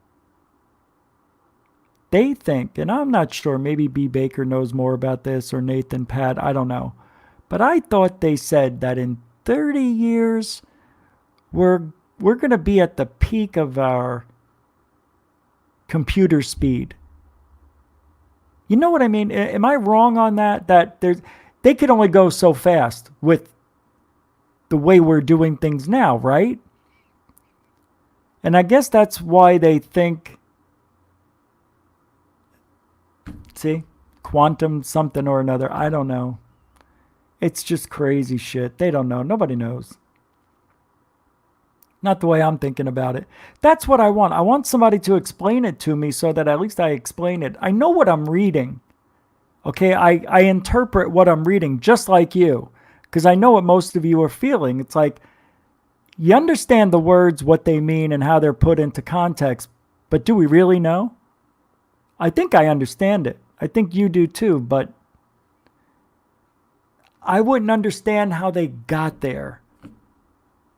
They think, and I'm not sure, maybe B. Baker knows more about this, or Nathan Pat, I don't know. But I thought they said that in 30 years, we're going to be at the peak of our computer speed. You know what I mean? Am I wrong on that? That they could only go so fast with the way we're doing things now, right? And I guess that's why they think See? Quantum something or another. I don't know. It's just crazy shit. They don't know. Nobody knows. Not the way I'm thinking about it. That's what I want. I want somebody to explain it to me so that at least I explain it. I know what I'm reading. Okay, I interpret what I'm reading just like you. Because I know what most of you are feeling. It's like, you understand the words, what they mean, and how they're put into context. But do we really know? I think I understand it. I think you do too. But I wouldn't understand how they got there.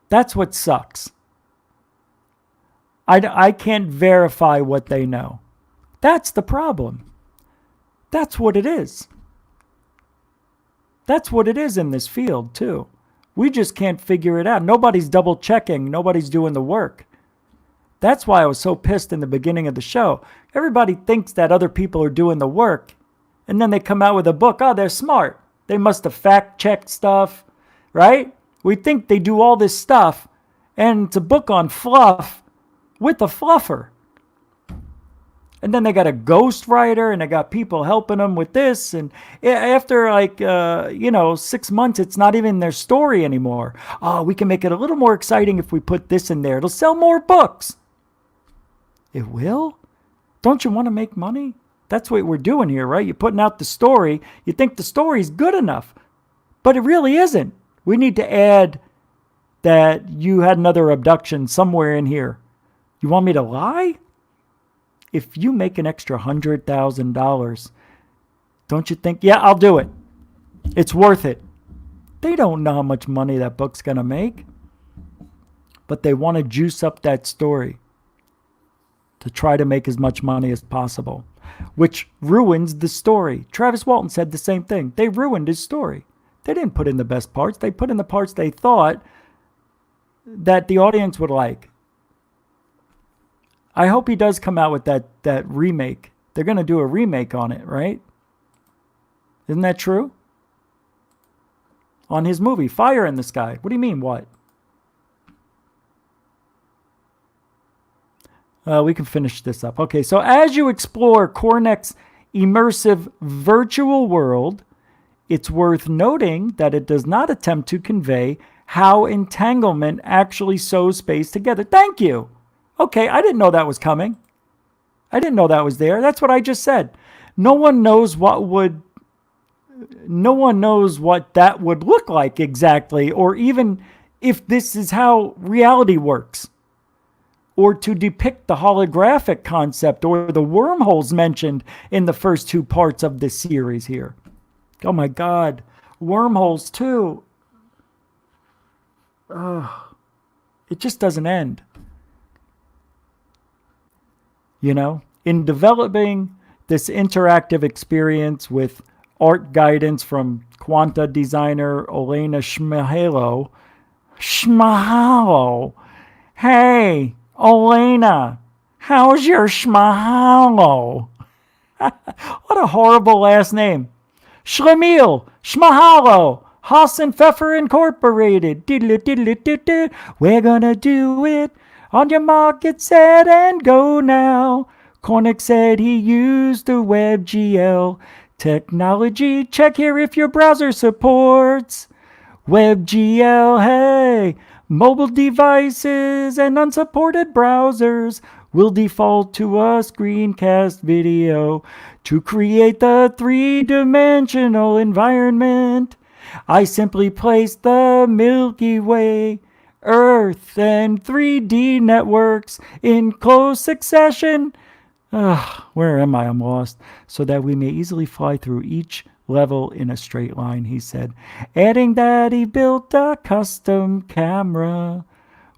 That's what sucks. I can't verify what they know. That's the problem. That's what it is. That's what it is in this field, too. We just can't figure it out. Nobody's double checking. Nobody's doing the work. That's why I was so pissed in the beginning of the show. Everybody thinks that other people are doing the work, and then they come out with a book. Oh, they're smart. They must have fact-checked stuff, right? We think they do all this stuff, and it's a book on fluff with a fluffer. And then they got a ghostwriter, and they got people helping them with this. And after 6 months, it's not even their story anymore. Oh, we can make it a little more exciting if we put this in there. It'll sell more books. It will? Don't you want to make money? That's what we're doing here, right? You're putting out the story. You think the story's good enough, but it really isn't. We need to add that you had another abduction somewhere in here. You want me to lie? If you make an extra $100,000, don't you think, yeah, I'll do it. It's worth it. They don't know how much money that book's going to make, but they want to juice up that story to try to make as much money as possible, which ruins the story. Travis Walton said the same thing. They ruined his story. They didn't put in the best parts. They put in the parts they thought that the audience would like. I hope he does come out with that remake. They're going to do a remake on it, right? Isn't that true? On his movie, Fire in the Sky. What do you mean, what? We can finish this up. Okay, so as you explore Cornex's immersive virtual world, it's worth noting that it does not attempt to convey how entanglement actually sews space together. Thank you. Okay, I didn't know that was coming. I didn't know that was there. That's what I just said. No one knows what that would look like exactly, or even if this is how reality works, or to depict the holographic concept or the wormholes mentioned in the first two parts of this series here. Oh my God, wormholes too. It just doesn't end. You know, in developing this interactive experience with art guidance from Quanta designer Olena Schmahalo. Hey, Olena, how's your Schmahalo? What a horrible last name. Schlemiel, Schmahalo, Hassan Pfeffer Incorporated. Diddle-diddle-diddle. We're gonna do it. On your mark, get set, and go now. Cornick said he used the WebGL technology. Check here if your browser supports WebGL. Hey, mobile devices and unsupported browsers will default to a screencast video to create the three-dimensional environment. I simply placed the Milky Way, Earth, and 3D networks in close succession. Where am I? I'm lost. So that we may easily fly through each level in a straight line, he said. Adding that, he built a custom camera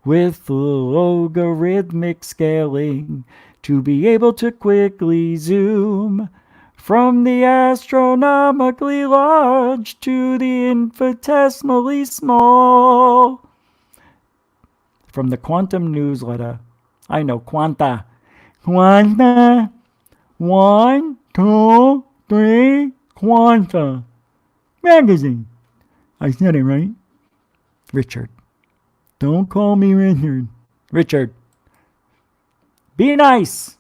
with logarithmic scaling to be able to quickly zoom from the astronomically large to the infinitesimally small. From the Quantum newsletter. I know, Quanta. Quanta. 1, 2, 3, Quanta. Magazine. I said it right. Richard. Don't call me Richard. Richard. Be nice.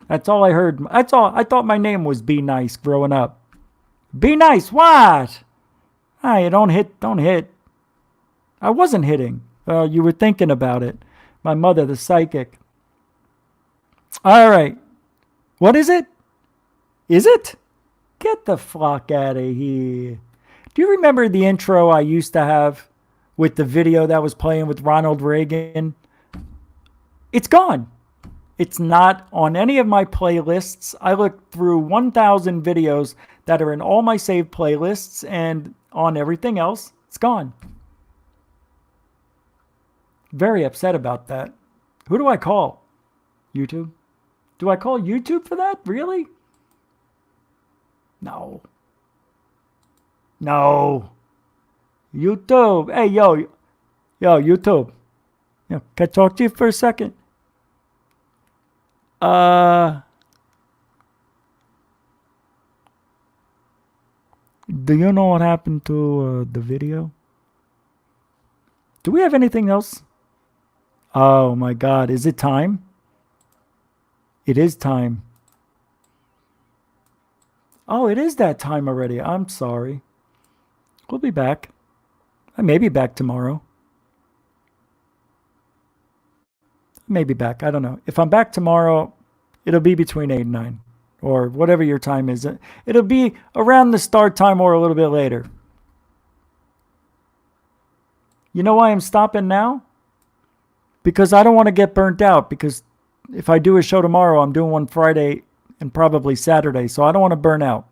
That's all I heard. That's all. I thought my name was Be Nice growing up. Be nice. What? Hey, don't hit. Don't hit. I wasn't hitting. You were thinking about it. My mother, the psychic. All right. What is it? Is it? Get the fuck out of here. Do you remember the intro I used to have with the video that was playing with Ronald Reagan? It's gone. It's not on any of my playlists. I looked through 1,000 videos that are in all my saved playlists, and on everything else, it's gone. Very upset about that. Who do I call? YouTube? Do I call YouTube for that? Really? No. No. YouTube. Hey, yo, YouTube. Can I talk to you for a second? Do you know what happened to the video? Do we have anything else? Oh my God, is it time? It is time. Oh, it is that time already. I'm sorry. We'll be back. I may be back tomorrow. Maybe back. I don't know. If I'm back tomorrow, it'll be between 8 and 9 or whatever your time is. It'll be around the start time or a little bit later. You know why I'm stopping now? Because I don't want to get burnt out, because if I do a show tomorrow, I'm doing one Friday and probably Saturday. So I don't want to burn out.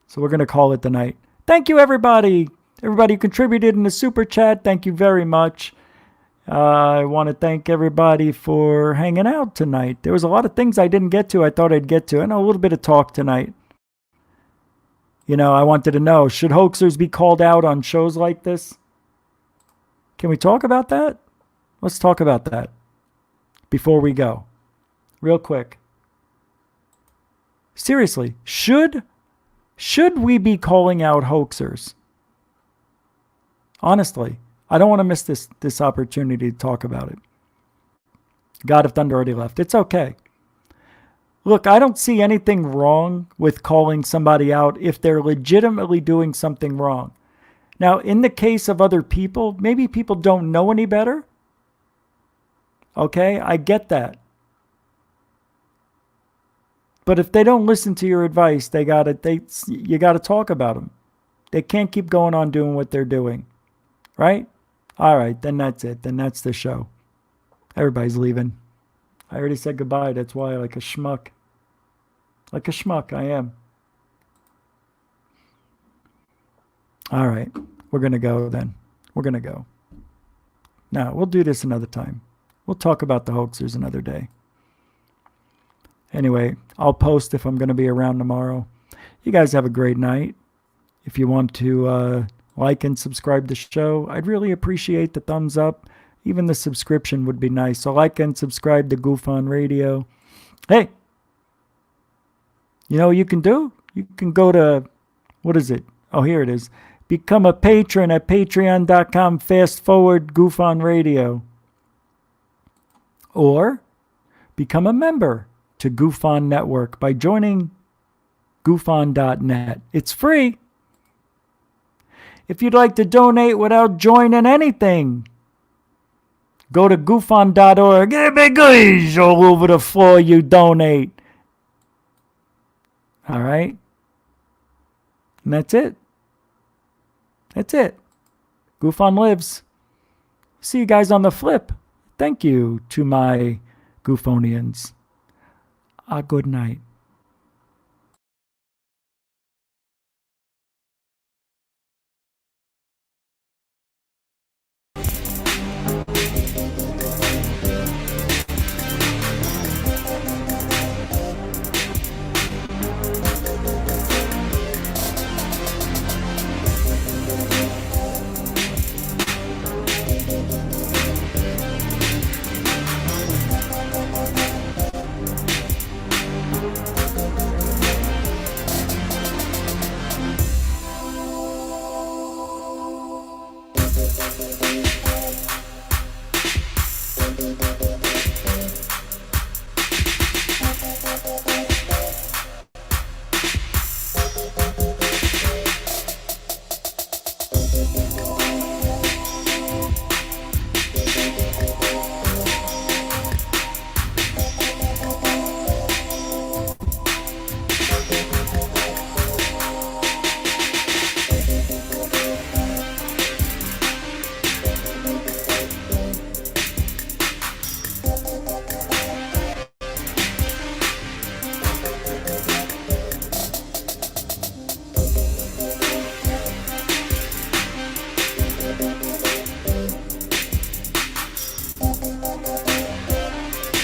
So we're going to call it the night. Thank you, everybody. Everybody who contributed in the super chat. Thank you very much. I want to thank everybody for hanging out tonight. There was a lot of things I didn't get to. I thought I'd get to, and a little bit of talk tonight. You know, I wanted to know, should hoaxers be called out on shows like this? Can we talk about that? Let's talk about that before we go. Real quick. Seriously, should we be calling out hoaxers? Honestly, I don't want to miss this opportunity to talk about it. God of Thunder already left. It's okay. Look, I don't see anything wrong with calling somebody out if they're legitimately doing something wrong. Now, in the case of other people, maybe people don't know any better. Okay, I get that. But if they don't listen to your advice, you gotta talk about them. They can't keep going on doing what they're doing. Right? All right, then that's it. Then that's the show. Everybody's leaving. I already said goodbye. That's why, like a schmuck. Like a schmuck, I am. All right, we're going to go then. We're going to go. Now, we'll do this another time. We'll talk about the hoaxers another day. Anyway, I'll post if I'm going to be around tomorrow. You guys have a great night. If you want to like and subscribe to the show, I'd really appreciate the thumbs up. Even the subscription would be nice. So like and subscribe to GUFON Radio. Hey, you know what you can do? You can go to, what is it? Oh, here it is. Become a patron at patreon.com /, GUFON Radio. Or become a member to GUFON Network by joining GUFON.net. It's free. If you'd like to donate without joining anything, go to GUFON.org. Get big guys all over the floor, you donate. All right? And that's it. That's it. GUFON lives. See you guys on the flip. Thank you to my GUFOnians. A good night. Bye.